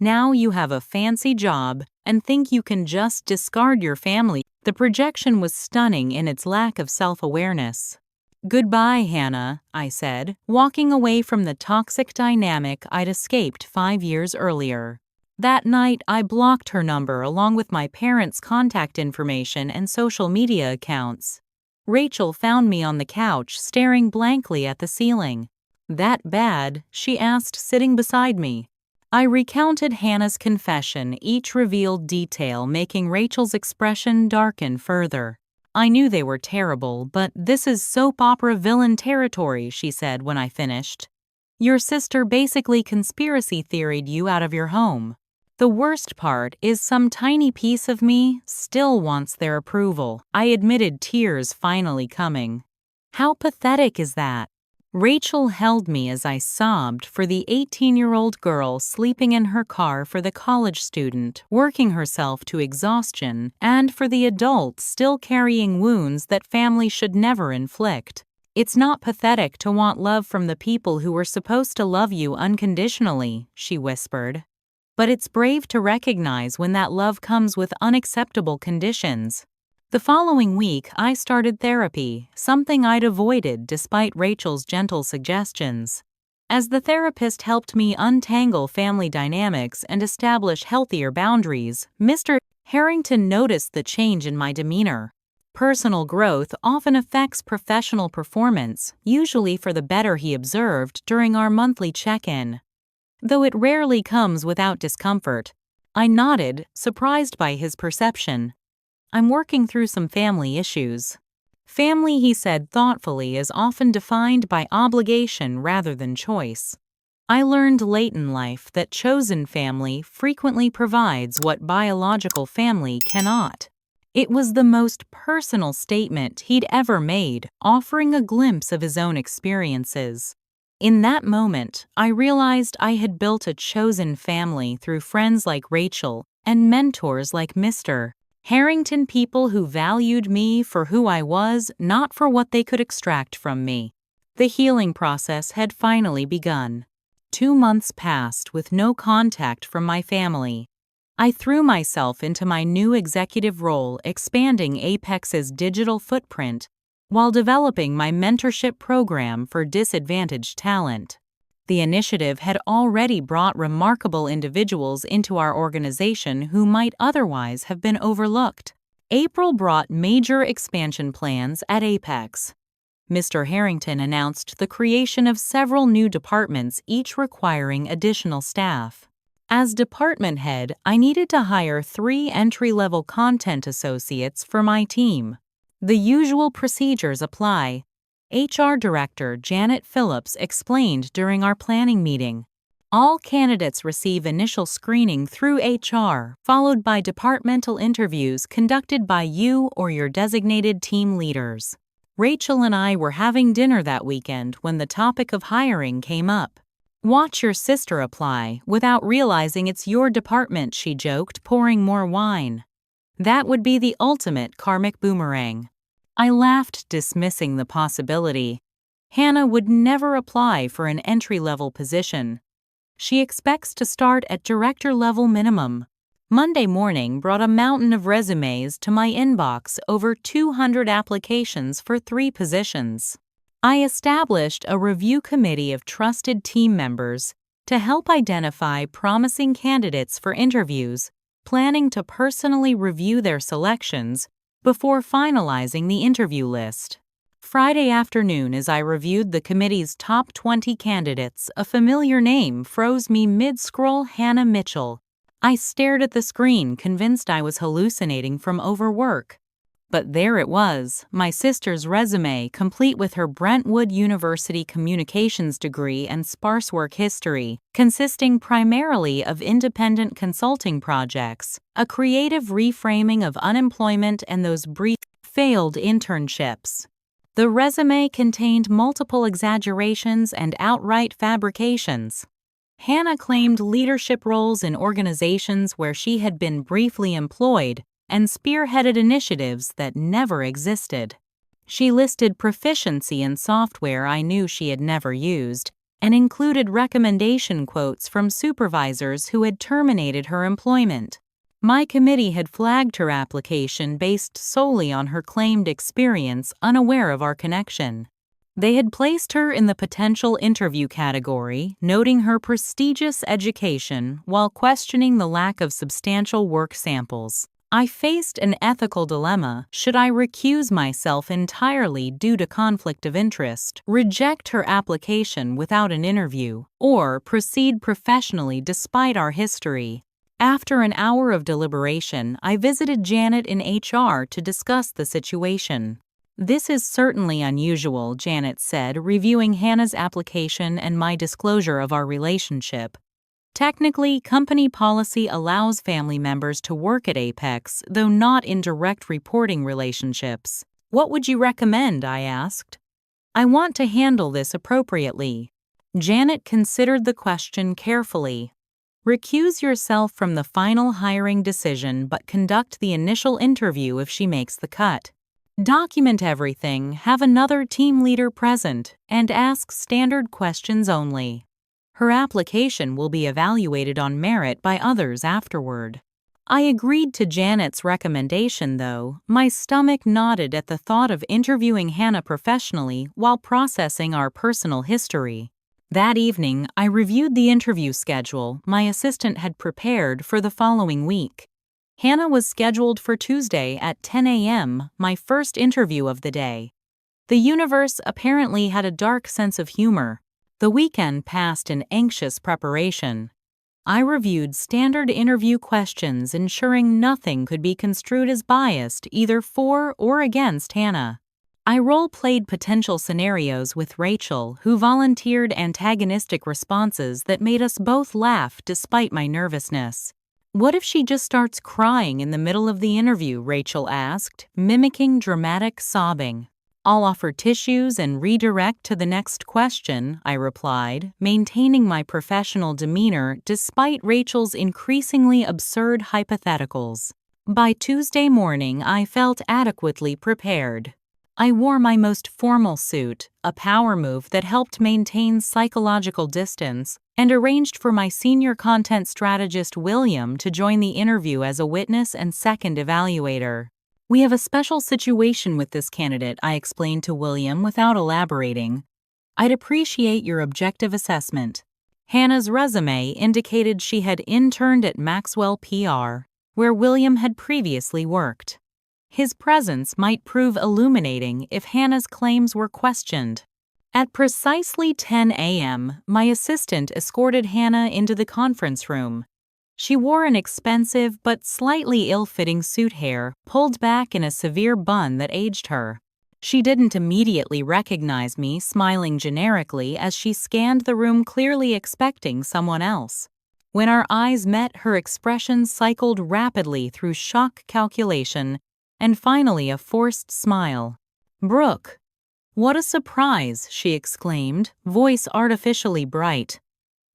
S1: Now you have a fancy job and think you can just discard your family. The projection was stunning in its lack of self-awareness. Goodbye, Hannah, I said, walking away from the toxic dynamic I'd escaped 5 years earlier. That night, I blocked her number along with my parents' contact information and social media accounts. Rachel found me on the couch, staring blankly at the ceiling. That bad? She asked, sitting beside me. I recounted Hannah's confession, each revealed detail making Rachel's expression darken further. I knew they were terrible, but this is soap opera villain territory, she said when I finished. Your sister basically conspiracy theoried you out of your home. The worst part is some tiny piece of me still wants their approval. I admitted, tears finally coming. How pathetic is that? Rachel held me as I sobbed for the 18-year-old girl sleeping in her car, for the college student working herself to exhaustion, and for the adult still carrying wounds that family should never inflict. It's not pathetic to want love from the people who were supposed to love you unconditionally, she whispered. But it's brave to recognize when that love comes with unacceptable conditions. The following week, I started therapy, something I'd avoided despite Rachel's gentle suggestions. As the therapist helped me untangle family dynamics and establish healthier boundaries, Mr. Harrington noticed the change in my demeanor. Personal growth often affects professional performance, usually for the better, he observed during our monthly check-in. Though it rarely comes without discomfort. I nodded, surprised by his perception. I'm working through some family issues. Family, he said thoughtfully, is often defined by obligation rather than choice. I learned late in life that chosen family frequently provides what biological family cannot. It was the most personal statement he'd ever made, offering a glimpse of his own experiences. In that moment, I realized I had built a chosen family through friends like Rachel and mentors like Mr. Harrington, people who valued me for who I was, not for what they could extract from me. The healing process had finally begun. 2 months passed with no contact from my family. I threw myself into my new executive role, expanding Apex's digital footprint while developing my mentorship program for disadvantaged talent. The initiative had already brought remarkable individuals into our organization who might otherwise have been overlooked. April brought major expansion plans at Apex. Mr. Harrington announced the creation of several new departments, each requiring additional staff. As department head, I needed to hire 3 entry-level content associates for my team. The usual procedures apply. HR Director Janet Phillips explained during our planning meeting. All candidates receive initial screening through HR, followed by departmental interviews conducted by you or your designated team leaders. Rachel and I were having dinner that weekend when the topic of hiring came up. Watch your sister apply without realizing it's your department, she joked, pouring more wine. That would be the ultimate karmic boomerang. I laughed, dismissing the possibility. Hannah would never apply for an entry-level position. She expects to start at director-level minimum. Monday morning brought a mountain of resumes to my inbox, over 200 applications for 3 positions. I established a review committee of trusted team members to help identify promising candidates for interviews, planning to personally review their selections before finalizing the interview list. Friday afternoon, as I reviewed the committee's top 20 candidates, a familiar name froze me mid-scroll: Hannah Mitchell. I stared at the screen, convinced I was hallucinating from overwork. But there it was, my sister's resume, complete with her Brentwood University communications degree and sparse work history, consisting primarily of independent consulting projects, a creative reframing of unemployment, and those brief, failed internships. The resume contained multiple exaggerations and outright fabrications. Hannah claimed leadership roles in organizations where she had been briefly employed and spearheaded initiatives that never existed. She listed proficiency in software I knew she had never used, and included recommendation quotes from supervisors who had terminated her employment. My committee had flagged her application based solely on her claimed experience, unaware of our connection. They had placed her in the potential interview category, noting her prestigious education while questioning the lack of substantial work samples. I faced an ethical dilemma. Should I recuse myself entirely due to conflict of interest, reject her application without an interview, or proceed professionally despite our history? After an hour of deliberation, I visited Janet in HR to discuss the situation. "This is certainly unusual," Janet said, reviewing Hannah's application and my disclosure of our relationship. "Technically, company policy allows family members to work at Apex, though not in direct reporting relationships. What would you recommend?" I asked. "I want to handle this appropriately." Janet considered the question carefully. "Recuse yourself from the final hiring decision, but conduct the initial interview if she makes the cut. Document everything, have another team leader present, and ask standard questions only. Her application will be evaluated on merit by others afterward." I agreed to Janet's recommendation, though. My stomach knotted at the thought of interviewing Hannah professionally while processing our personal history. That evening, I reviewed the interview schedule my assistant had prepared for the following week. Hannah was scheduled for Tuesday at 10 a.m., my first interview of the day. The universe apparently had a dark sense of humor. The weekend passed in anxious preparation. I reviewed standard interview questions, ensuring nothing could be construed as biased either for or against Hannah. I role-played potential scenarios with Rachel, who volunteered antagonistic responses that made us both laugh despite my nervousness. "What if she just starts crying in the middle of the interview?" Rachel asked, mimicking dramatic sobbing. "I'll offer tissues and redirect to the next question," I replied, maintaining my professional demeanor despite Rachel's increasingly absurd hypotheticals. By Tuesday morning, I felt adequately prepared. I wore my most formal suit, a power move that helped maintain psychological distance, and arranged for my senior content strategist William to join the interview as a witness and second evaluator. "We have a special situation with this candidate," I explained to William without elaborating. "I'd appreciate your objective assessment." Hannah's resume indicated she had interned at Maxwell PR, where William had previously worked. His presence might prove illuminating if Hannah's claims were questioned. At precisely 10 a.m., my assistant escorted Hannah into the conference room. She wore an expensive but slightly ill-fitting suit hair pulled back in a severe bun that aged her. She didn't immediately recognize me, smiling generically as she scanned the room, clearly expecting someone else. When our eyes met, her expression cycled rapidly through shock, calculation, and finally a forced smile. "Brooke, what a surprise!" she exclaimed, voice artificially bright.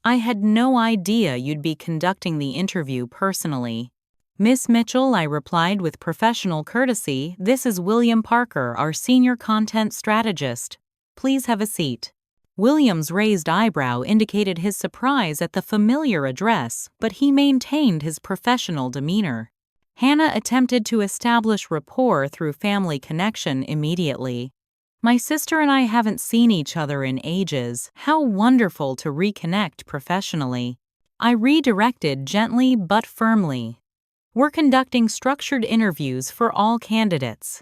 S1: "I had no idea you'd be conducting the interview personally." "Miss Mitchell," I replied with professional courtesy, "this is William Parker, our senior content strategist. Please have a seat." William's raised eyebrow indicated his surprise at the familiar address, but he maintained his professional demeanor. Hannah attempted to establish rapport through family connection immediately. "My sister and I haven't seen each other in ages. How wonderful to reconnect professionally." I redirected gently but firmly. "We're conducting structured interviews for all candidates.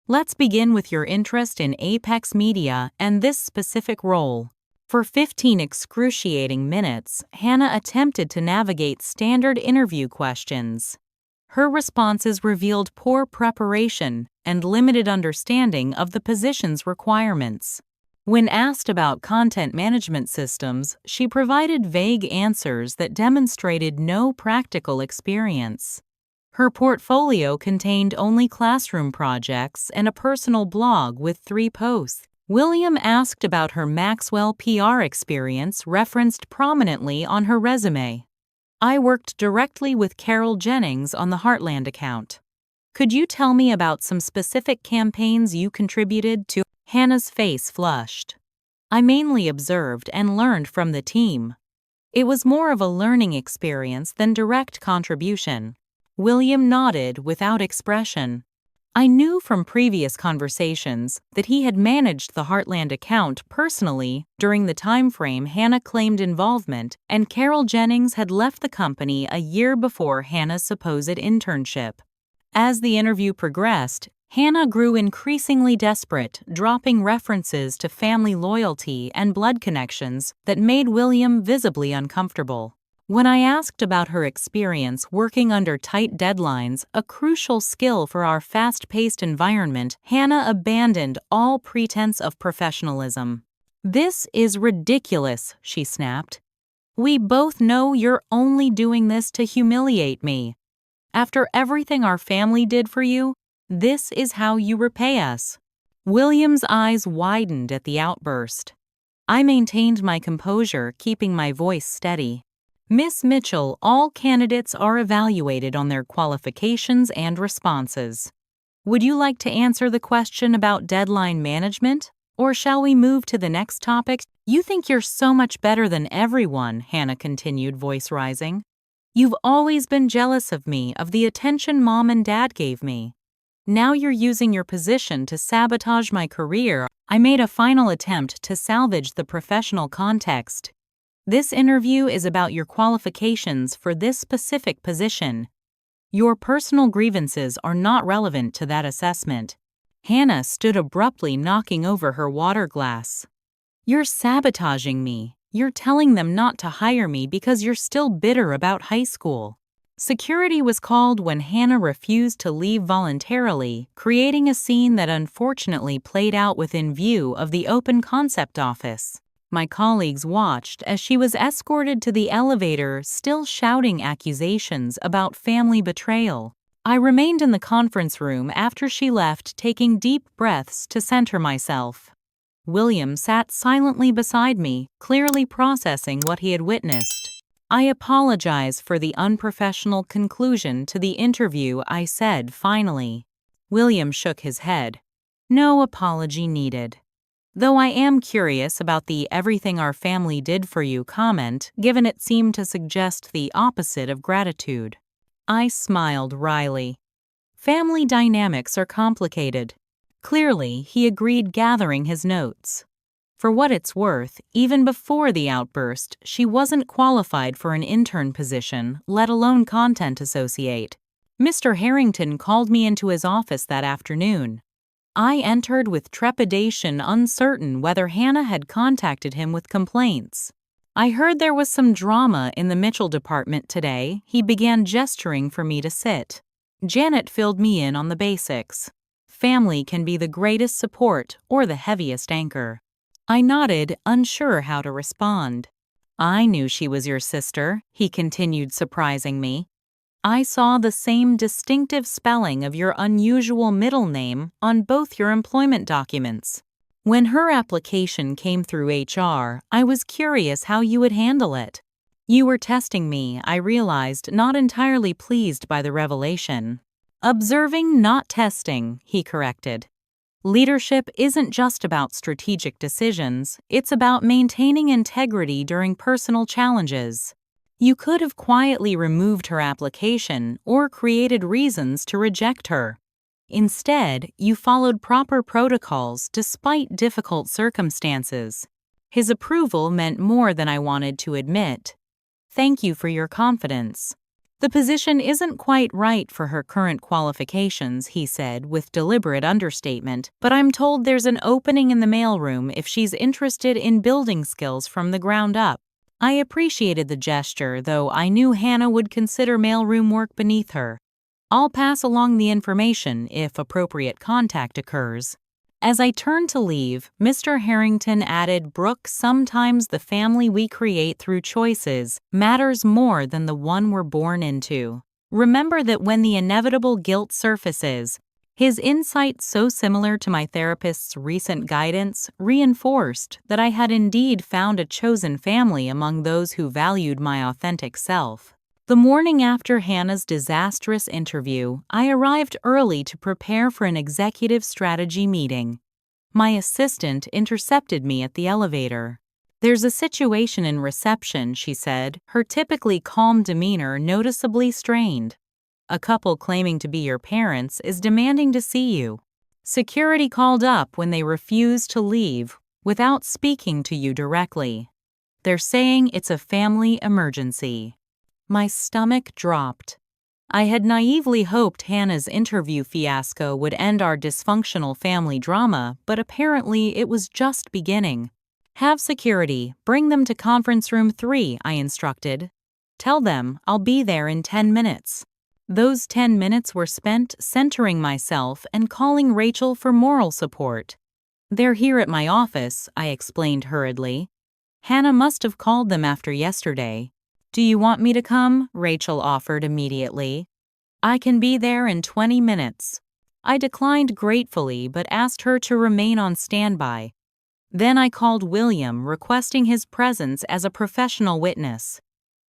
S1: Let's begin with your interest in Apex Media and this specific role." For 15 excruciating minutes, Hannah attempted to navigate standard interview questions. Her responses revealed poor preparation and limited understanding of the position's requirements. When asked about content management systems, she provided vague answers that demonstrated no practical experience. Her portfolio contained only classroom projects and a personal blog with 3 posts. William asked about her Maxwell PR experience, referenced prominently on her resume. "I worked directly with Carol Jennings on the Heartland account." "Could you tell me about some specific campaigns you contributed to?" Hannah's face flushed. "I mainly observed and learned from the team. It was more of a learning experience than direct contribution." William nodded without expression. I knew from previous conversations that he had managed the Heartland account personally during the time frame Hannah claimed involvement, and Carol Jennings had left the company a year before Hannah's supposed internship. As the interview progressed, Hannah grew increasingly desperate, dropping references to family loyalty and blood connections that made William visibly uncomfortable. When I asked about her experience working under tight deadlines, a crucial skill for our fast-paced environment, Hannah abandoned all pretense of professionalism. "This is ridiculous," she snapped. "We both know you're only doing this to humiliate me. After everything our family did for you, this is how you repay us." William's eyes widened at the outburst. I maintained my composure, keeping my voice steady. "Miss Mitchell, all candidates are evaluated on their qualifications and responses. Would you like to answer the question about deadline management? Or shall we move to the next topic?" "You think you're so much better than everyone," Hannah continued, voice rising. "You've always been jealous of me, of the attention Mom and Dad gave me. Now you're using your position to sabotage my career." I made a final attempt to salvage the professional context. "This interview is about your qualifications for this specific position. Your personal grievances are not relevant to that assessment." Hannah stood abruptly, knocking over her water glass. "You're sabotaging me. You're telling them not to hire me because you're still bitter about high school." Security was called when Hannah refused to leave voluntarily, creating a scene that unfortunately played out within view of the open concept office. My colleagues watched as she was escorted to the elevator, still shouting accusations about family betrayal. I remained in the conference room after she left, taking deep breaths to center myself. William sat silently beside me, clearly processing what he had witnessed. "I apologize for the unprofessional conclusion to the interview," I said finally. William shook his head. "No apology needed. Though I am curious about the 'everything our family did for you' comment, given it seemed to suggest the opposite of gratitude." I smiled wryly. Family dynamics are complicated. Clearly, he agreed, gathering his notes. For what it's worth, even before the outburst, she wasn't qualified for an intern position, let alone content associate. Mr. Harrington called me into his office that afternoon. I entered with trepidation, uncertain whether Hannah had contacted him with complaints. "I heard there was some drama in the Mitchell department today," he began, gesturing for me to sit. Janet filled me in on the basics. Family can be the greatest support or the heaviest anchor. I nodded, unsure how to respond. "I knew she was your sister," he continued, surprising me. "I saw the same distinctive spelling of your unusual middle name on both your employment documents. When her application came through HR, I was curious how you would handle it." "You were testing me," I realized, not entirely pleased by the revelation. "Observing, not testing," he corrected. "Leadership isn't just about strategic decisions, it's about maintaining integrity during personal challenges. You could have quietly removed her application or created reasons to reject her. Instead, you followed proper protocols despite difficult circumstances." His approval meant more than I wanted to admit. "Thank you for your confidence. The position isn't quite right for her current qualifications," he said with deliberate understatement, "but I'm told there's an opening in the mailroom if she's interested in building skills from the ground up." I appreciated the gesture, though I knew Hannah would consider mailroom work beneath her. "I'll pass along the information if appropriate contact occurs." As I turned to leave, Mr. Harrington added, "Brooke, sometimes the family we create through choices matters more than the one we're born into. Remember that when the inevitable guilt surfaces." His insight, so similar to my therapist's recent guidance, reinforced that I had indeed found a chosen family among those who valued my authentic self. The morning after Hannah's disastrous interview, I arrived early to prepare for an executive strategy meeting. My assistant intercepted me at the elevator. "There's a situation in reception," she said, her typically calm demeanor noticeably strained. "A couple claiming to be your parents is demanding to see you. Security called up when they refused to leave without speaking to you directly. They're saying it's a family emergency." My stomach dropped. I had naively hoped Hannah's interview fiasco would end our dysfunctional family drama, but apparently it was just beginning. "Have security bring them to conference room 3, I instructed. "Tell them I'll be there in 10 minutes. Those 10 minutes were spent centering myself and calling Rachel for moral support. "They're here at my office," I explained hurriedly. "Hannah must have called them after yesterday." "Do you want me to come?" Rachel offered immediately. "I can be there in 20 minutes. I declined gratefully but asked her to remain on standby. Then I called William, requesting his presence as a professional witness.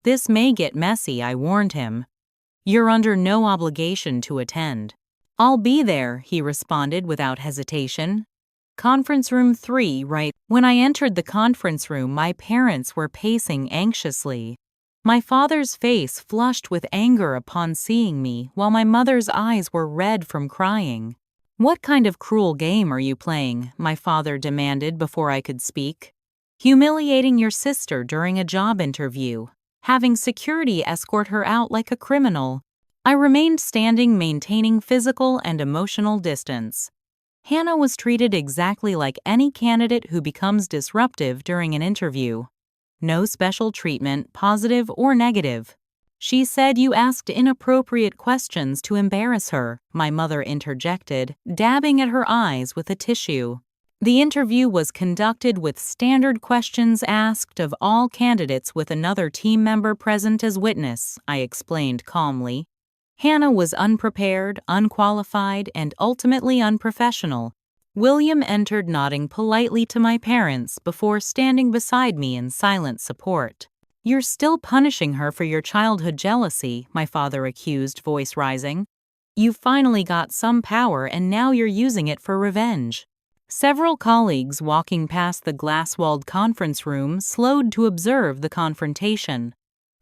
S1: "This may get messy," I warned him. "You're under no obligation to attend." "I'll be there," he responded without hesitation. "Conference room 3, right?" When I entered the conference room, my parents were pacing anxiously. My father's face flushed with anger upon seeing me, while my mother's eyes were red from crying. "What kind of cruel game are you playing?" my father demanded before I could speak. "Humiliating your sister during a job interview, having security escort her out like a criminal." I remained standing, maintaining physical and emotional distance. Hannah was treated exactly like any candidate who becomes disruptive during an interview. No special treatment, positive or negative. She said you asked inappropriate questions to embarrass her, my mother interjected, dabbing at her eyes with a tissue. The interview was conducted with standard questions asked of all candidates with another team member present as witness, I explained calmly. Hannah was unprepared, unqualified, and ultimately unprofessional. William entered nodding politely to my parents before standing beside me in silent support. You're still punishing her for your childhood jealousy, my father accused, voice rising. You finally got some power and now you're using it for revenge. Several colleagues walking past the glass-walled conference room slowed to observe the confrontation.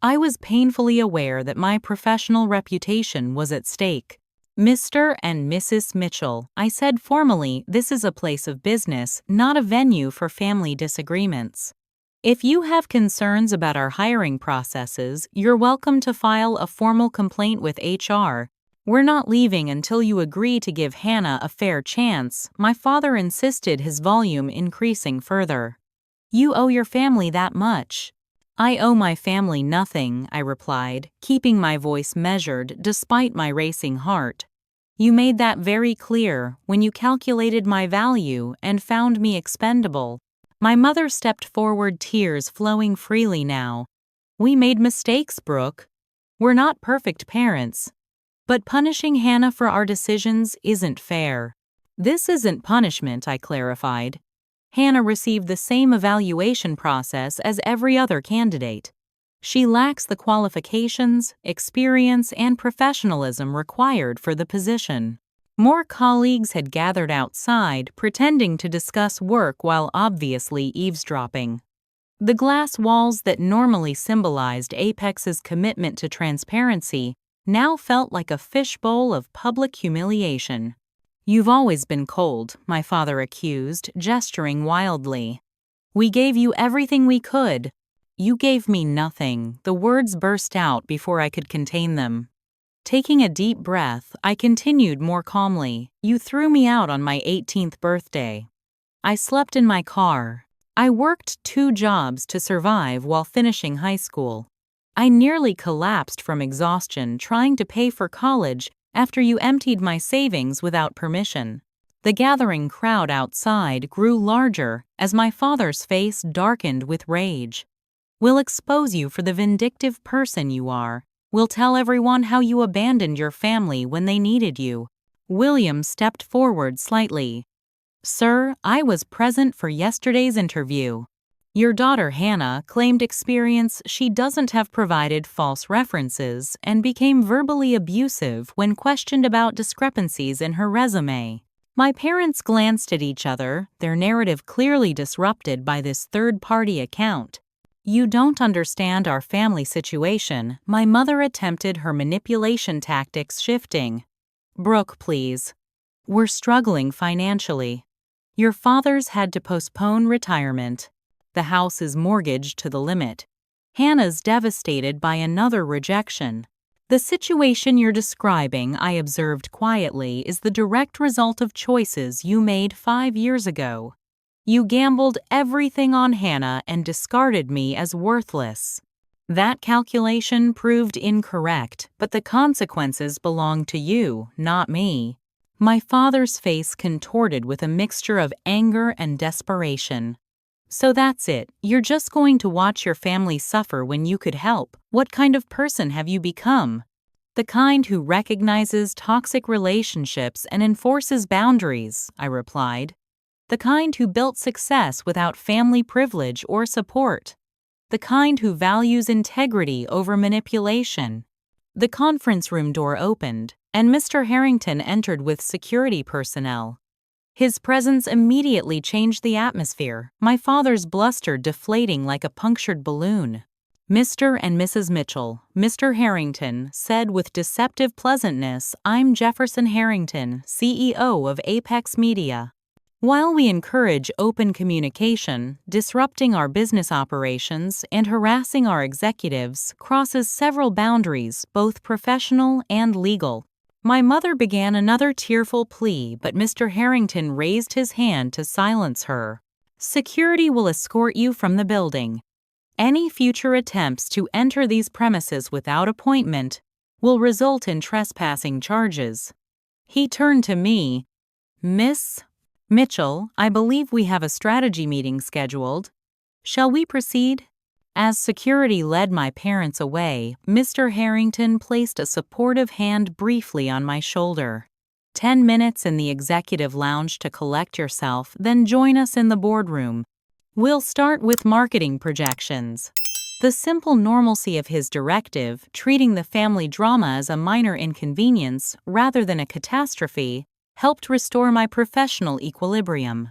S1: I was painfully aware that my professional reputation was at stake. Mr. and Mrs. Mitchell, I said formally, this is a place of business, not a venue for family disagreements. If you have concerns about our hiring processes, you're welcome to file a formal complaint with HR. We're not leaving until you agree to give Hannah a fair chance, my father insisted, his volume increasing further. You owe your family that much. I owe my family nothing, I replied, keeping my voice measured despite my racing heart. You made that very clear when you calculated my value and found me expendable. My mother stepped forward, tears flowing freely now. We made mistakes, Brooke. We're not perfect parents. But punishing Hannah for our decisions isn't fair. This isn't punishment, I clarified. Hannah received the same evaluation process as every other candidate. She lacks the qualifications, experience, and professionalism required for the position. More colleagues had gathered outside, pretending to discuss work while obviously eavesdropping. The glass walls that normally symbolized Apex's commitment to transparency now felt like a fishbowl of public humiliation. You've always been cold, my father accused, gesturing wildly. We gave you everything we could. You gave me nothing. The words burst out before I could contain them. Taking a deep breath, I continued more calmly. You threw me out on my 18th birthday. I slept in my car. I worked 2 jobs to survive while finishing high school. I nearly collapsed from exhaustion trying to pay for college after you emptied my savings without permission. The gathering crowd outside grew larger as my father's face darkened with rage. We'll expose you for the vindictive person you are. We'll tell everyone how you abandoned your family when they needed you. William stepped forward slightly. Sir, I was present for yesterday's interview. Your daughter Hannah claimed experience she doesn't have, provided false references, and became verbally abusive when questioned about discrepancies in her resume. My parents glanced at each other, their narrative clearly disrupted by this third-party account. You don't understand our family situation, my mother attempted, her manipulation tactics shifting. Brooke, please. We're struggling financially. Your father's had to postpone retirement. The house is mortgaged to the limit. Hannah's devastated by another rejection. The situation you're describing, I observed quietly, is the direct result of choices you made 5 years ago. You gambled everything on Hannah and discarded me as worthless. That calculation proved incorrect, but the consequences belong to you, not me. My father's face contorted with a mixture of anger and desperation. So that's it. You're just going to watch your family suffer when you could help. What kind of person have you become? The kind who recognizes toxic relationships and enforces boundaries, I replied. The kind who built success without family privilege or support. The kind who values integrity over manipulation. The conference room door opened, and Mr. Harrington entered with security personnel. His presence immediately changed the atmosphere, my father's bluster deflating like a punctured balloon. Mr. and Mrs. Mitchell, Mr. Harrington said with deceptive pleasantness, I'm Jefferson Harrington, CEO of Apex Media. While we encourage open communication, disrupting our business operations and harassing our executives crosses several boundaries, both professional and legal. My mother began another tearful plea, but Mr. Harrington raised his hand to silence her. Security will escort you from the building. Any future attempts to enter these premises without appointment will result in trespassing charges. He turned to me. Miss Mitchell, I believe we have a strategy meeting scheduled. Shall we proceed? As security led my parents away, Mr. Harrington placed a supportive hand briefly on my shoulder. 10 minutes in the executive lounge to collect yourself, then join us in the boardroom. We'll start with marketing projections. The simple normalcy of his directive, treating the family drama as a minor inconvenience rather than a catastrophe, helped restore my professional equilibrium.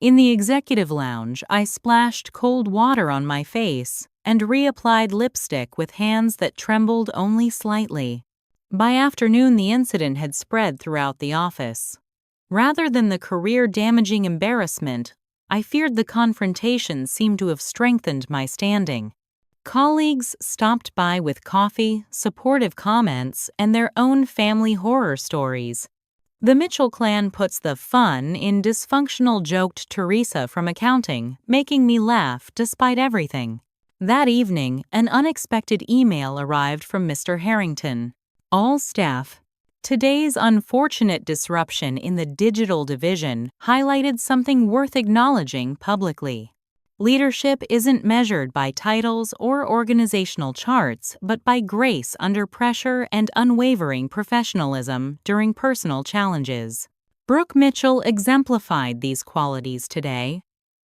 S1: In the executive lounge, I splashed cold water on my face and reapplied lipstick with hands that trembled only slightly. By afternoon, the incident had spread throughout the office. Rather than the career-damaging embarrassment, I feared the confrontation seemed to have strengthened my standing. Colleagues stopped by with coffee, supportive comments, and their own family horror stories. The Mitchell clan puts the fun in dysfunctional, joked Teresa from accounting, making me laugh despite everything. That evening, an unexpected email arrived from Mr. Harrington. All staff. Today's unfortunate disruption in the digital division highlighted something worth acknowledging publicly. Leadership isn't measured by titles or organizational charts, but by grace under pressure and unwavering professionalism during personal challenges. Brooke Mitchell exemplified these qualities today.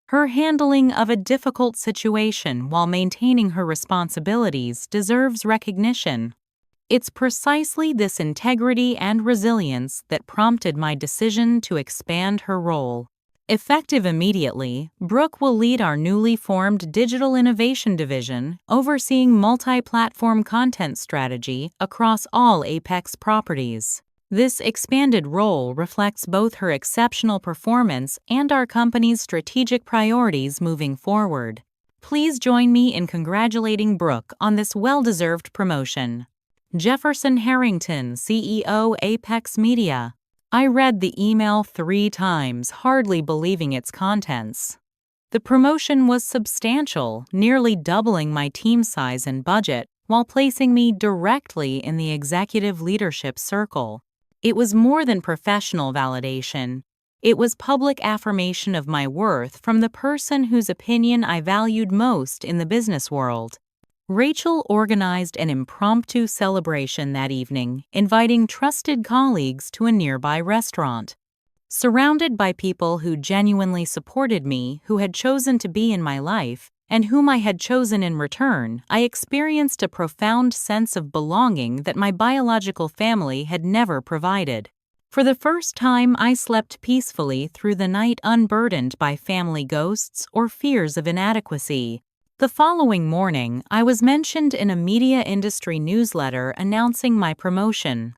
S1: Her handling of a difficult situation while maintaining her responsibilities deserves recognition. It's precisely this integrity and resilience that prompted my decision to expand her role. Effective immediately, Brooke will lead our newly formed Digital Innovation Division, overseeing multi-platform content strategy across all Apex properties. This expanded role reflects both her exceptional performance and our company's strategic priorities moving forward. Please join me in congratulating Brooke on this well-deserved promotion. Jefferson Harrington, CEO, Apex Media. I read the email 3 times, hardly believing its contents. The promotion was substantial, nearly doubling my team size and budget, while placing me directly in the executive leadership circle. It was more than professional validation. It was public affirmation of my worth from the person whose opinion I valued most in the business world. Rachel organized an impromptu celebration that evening, inviting trusted colleagues to a nearby restaurant. Surrounded by people who genuinely supported me, who had chosen to be in my life, and whom I had chosen in return, I experienced a profound sense of belonging that my biological family had never provided. For the first time, I slept peacefully through the night, unburdened by family ghosts or fears of inadequacy. The following morning, I was mentioned in a media industry newsletter announcing my promotion.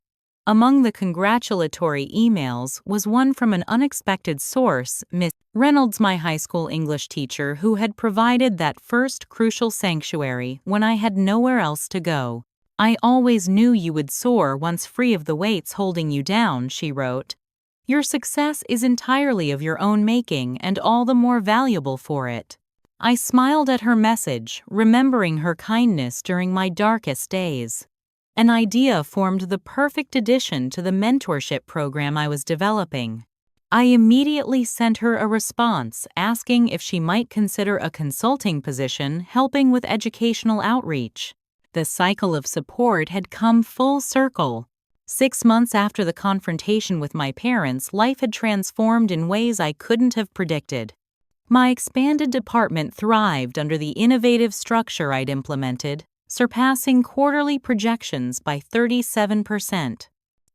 S1: Among the congratulatory emails was one from an unexpected source, Miss Reynolds, my high school English teacher who had provided that first crucial sanctuary when I had nowhere else to go. I always knew you would soar once free of the weights holding you down, she wrote. Your success is entirely of your own making and all the more valuable for it. I smiled at her message, remembering her kindness during my darkest days. An idea formed the perfect addition to the mentorship program I was developing. I immediately sent her a response asking if she might consider a consulting position helping with educational outreach. The cycle of support had come full circle. 6 months after the confrontation with my parents, life had transformed in ways I couldn't have predicted. My expanded department thrived under the innovative structure I'd implemented, surpassing quarterly projections by 37%.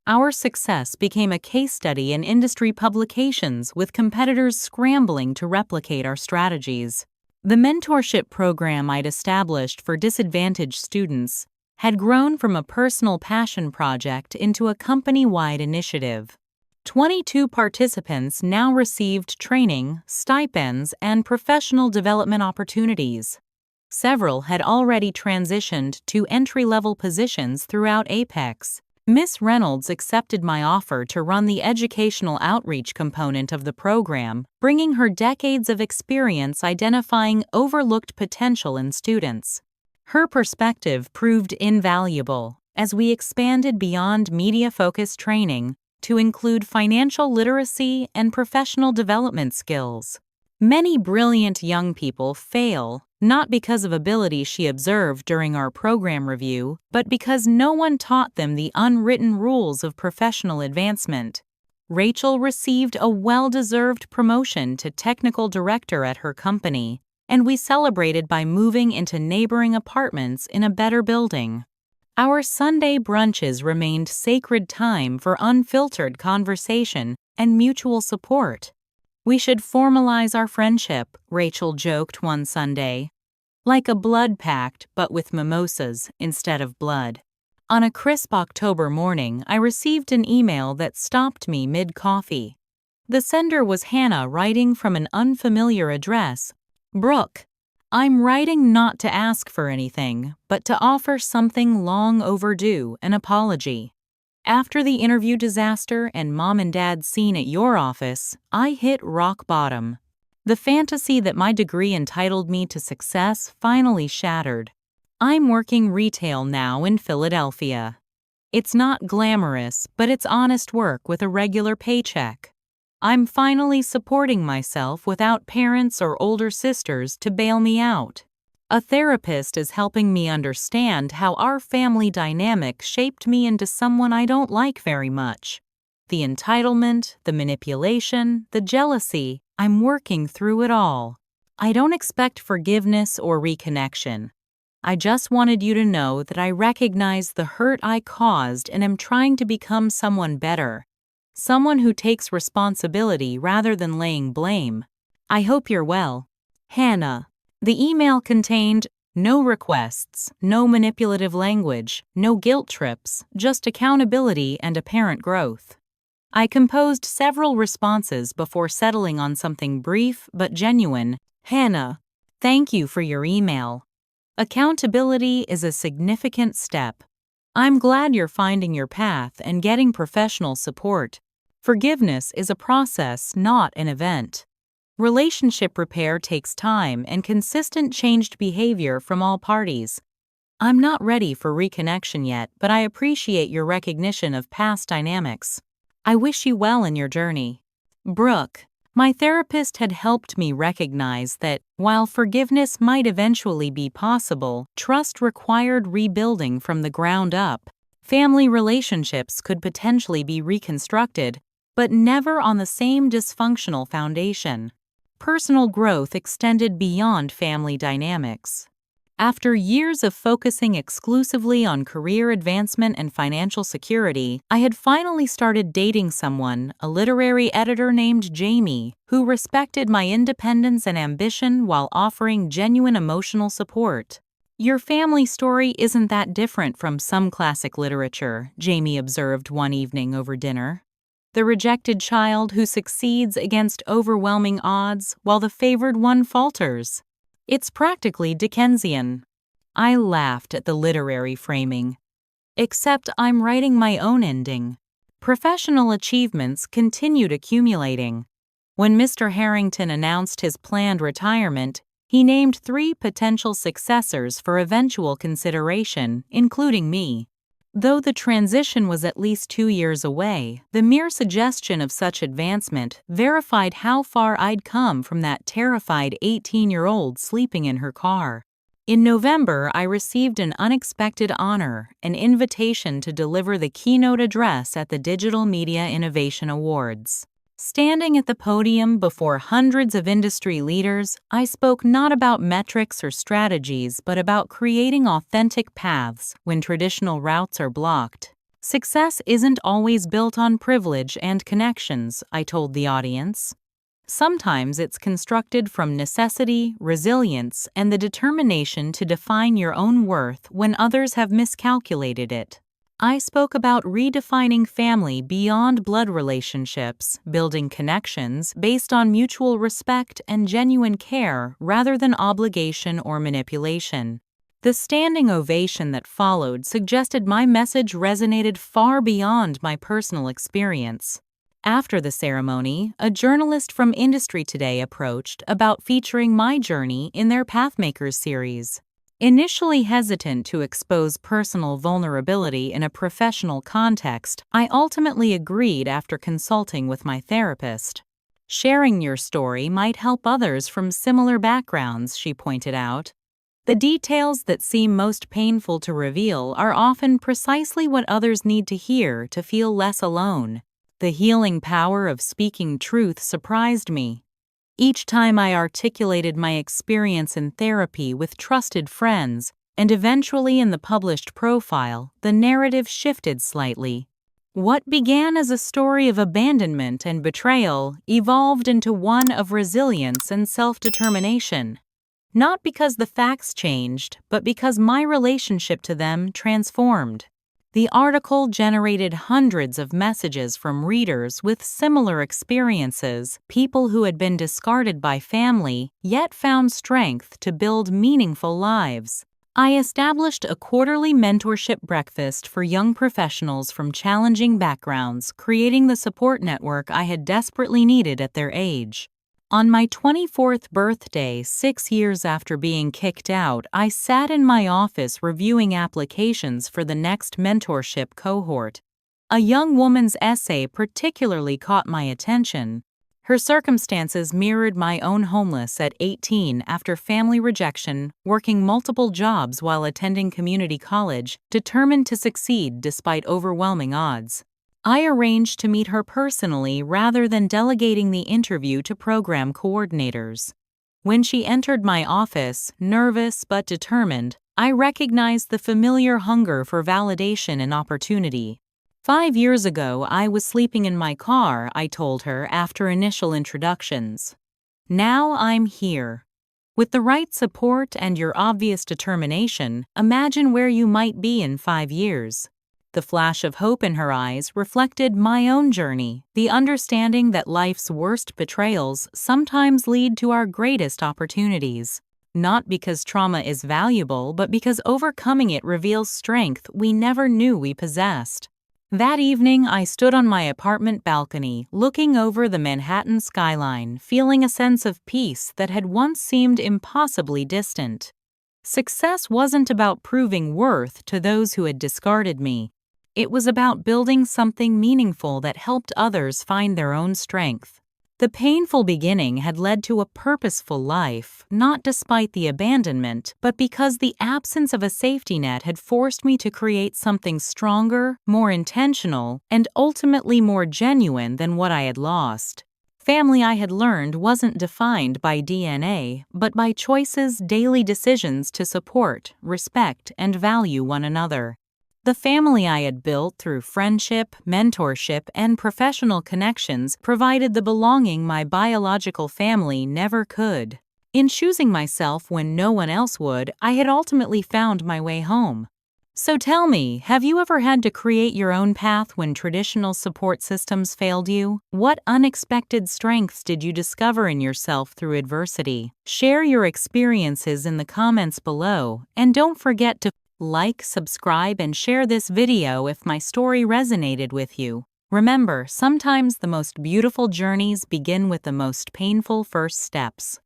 S1: Our success became a case study in industry publications, with competitors scrambling to replicate our strategies. The mentorship program I'd established for disadvantaged students had grown from a personal passion project into a company-wide initiative. 22 participants now received training, stipends, and professional development opportunities. Several had already transitioned to entry-level positions throughout Apex, Miss Reynolds accepted my offer to run the educational outreach component of the program, bringing her decades of experience identifying overlooked potential in students. Her perspective proved invaluable as we expanded beyond media-focused training to include financial literacy and professional development skills. Many brilliant young people fail, not because of ability she observed during our program review, but because no one taught them the unwritten rules of professional advancement. Rachel received a well-deserved promotion to technical director at her company, and we celebrated by moving into neighboring apartments in a better building. Our Sunday brunches remained sacred time for unfiltered conversation and mutual support. "We should formalize our friendship," Rachel joked one Sunday. "Like a blood pact, but with mimosas instead of blood." On a crisp October morning, I received an email that stopped me mid-coffee. The sender was Hannah writing from an unfamiliar address. "Brooke, I'm writing not to ask for anything, but to offer something long overdue, an apology. After the interview disaster and mom and dad scene at your office, I hit rock bottom. The fantasy that my degree entitled me to success finally shattered. I'm working retail now in Philadelphia. It's not glamorous, but it's honest work with a regular paycheck. I'm finally supporting myself without parents or older sisters to bail me out. A therapist is helping me understand how our family dynamic shaped me into someone I don't like very much. The entitlement, the manipulation, the jealousy, I'm working through it all. I don't expect forgiveness or reconnection. I just wanted you to know that I recognize the hurt I caused and am trying to become someone better. Someone who takes responsibility rather than laying blame. I hope you're well. Hannah." The email contained no requests, no manipulative language, no guilt trips, just accountability and apparent growth. I composed several responses before settling on something brief but genuine. "Hannah, thank you for your email. Accountability is a significant step. I'm glad you're finding your path and getting professional support. Forgiveness is a process, not an event. Relationship repair takes time and consistent changed behavior from all parties. I'm not ready for reconnection yet, but I appreciate your recognition of past dynamics. I wish you well in your journey." Brooke, my therapist had helped me recognize that, while forgiveness might eventually be possible, trust required rebuilding from the ground up. Family relationships could potentially be reconstructed, but never on the same dysfunctional foundation. Personal growth extended beyond family dynamics. After years of focusing exclusively on career advancement and financial security, I had finally started dating someone, a literary editor named Jamie, who respected my independence and ambition while offering genuine emotional support. "Your family story isn't that different from some classic literature," Jamie observed one evening over dinner. "The rejected child who succeeds against overwhelming odds while the favored one falters. It's practically Dickensian." I laughed at the literary framing. Except I'm writing my own ending. Professional achievements continued accumulating. When Mr. Harrington announced his planned retirement, he named 3 potential successors for eventual consideration, including me. Though the transition was at least 2 years away, the mere suggestion of such advancement verified how far I'd come from that terrified 18-year-old sleeping in her car. In November, I received an unexpected honor, an invitation to deliver the keynote address at the Digital Media Innovation Awards. Standing at the podium before hundreds of industry leaders, I spoke not about metrics or strategies, but about creating authentic paths when traditional routes are blocked. "Success isn't always built on privilege and connections," I told the audience. "Sometimes it's constructed from necessity, resilience, and the determination to define your own worth when others have miscalculated it." I spoke about redefining family beyond blood relationships, building connections based on mutual respect and genuine care rather than obligation or manipulation. The standing ovation that followed suggested my message resonated far beyond my personal experience. After the ceremony, a journalist from Industry Today approached about featuring my journey in their Pathmakers series. Initially hesitant to expose personal vulnerability in a professional context, I ultimately agreed after consulting with my therapist. Sharing your story might help others from similar backgrounds, she pointed out. The details that seem most painful to reveal are often precisely what others need to hear to feel less alone. The healing power of speaking truth surprised me. Each time I articulated my experience in therapy with trusted friends, and eventually in the published profile, the narrative shifted slightly. What began as a story of abandonment and betrayal evolved into one of resilience and self-determination. Not because the facts changed, but because my relationship to them transformed. The article generated hundreds of messages from readers with similar experiences, people who had been discarded by family, yet found strength to build meaningful lives. I established a quarterly mentorship breakfast for young professionals from challenging backgrounds, creating the support network I had desperately needed at their age. On my 24th birthday, 6 years after being kicked out, I sat in my office reviewing applications for the next mentorship cohort. A young woman's essay particularly caught my attention. Her circumstances mirrored my own, homeless at 18 after family rejection, working multiple jobs while attending community college, determined to succeed despite overwhelming odds. I arranged to meet her personally rather than delegating the interview to program coordinators. When she entered my office, nervous but determined, I recognized the familiar hunger for validation and opportunity. 5 years ago, I was sleeping in my car, I told her after initial introductions. Now I'm here. With the right support and your obvious determination, imagine where you might be in 5 years. The flash of hope in her eyes reflected my own journey, the understanding that life's worst betrayals sometimes lead to our greatest opportunities. Not because trauma is valuable, but because overcoming it reveals strength we never knew we possessed. That evening, I stood on my apartment balcony, looking over the Manhattan skyline, feeling a sense of peace that had once seemed impossibly distant. Success wasn't about proving worth to those who had discarded me. It was about building something meaningful that helped others find their own strength. The painful beginning had led to a purposeful life, not despite the abandonment, but because the absence of a safety net had forced me to create something stronger, more intentional, and ultimately more genuine than what I had lost. Family, I had learned, wasn't defined by DNA, but by choices, daily decisions to support, respect, and value one another. The family I had built through friendship, mentorship, and professional connections provided the belonging my biological family never could. In choosing myself when no one else would, I had ultimately found my way home. So tell me, have you ever had to create your own path when traditional support systems failed you? What unexpected strengths did you discover in yourself through adversity? Share your experiences in the comments below, and don't forget to like, subscribe, and share this video if my story resonated with you. Remember, sometimes the most beautiful journeys begin with the most painful first steps.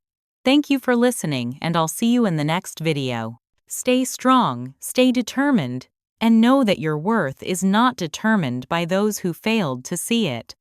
S1: Thank you for listening, and I'll see you in the next video. Stay strong, stay determined, and know that your worth is not determined by those who failed to see it.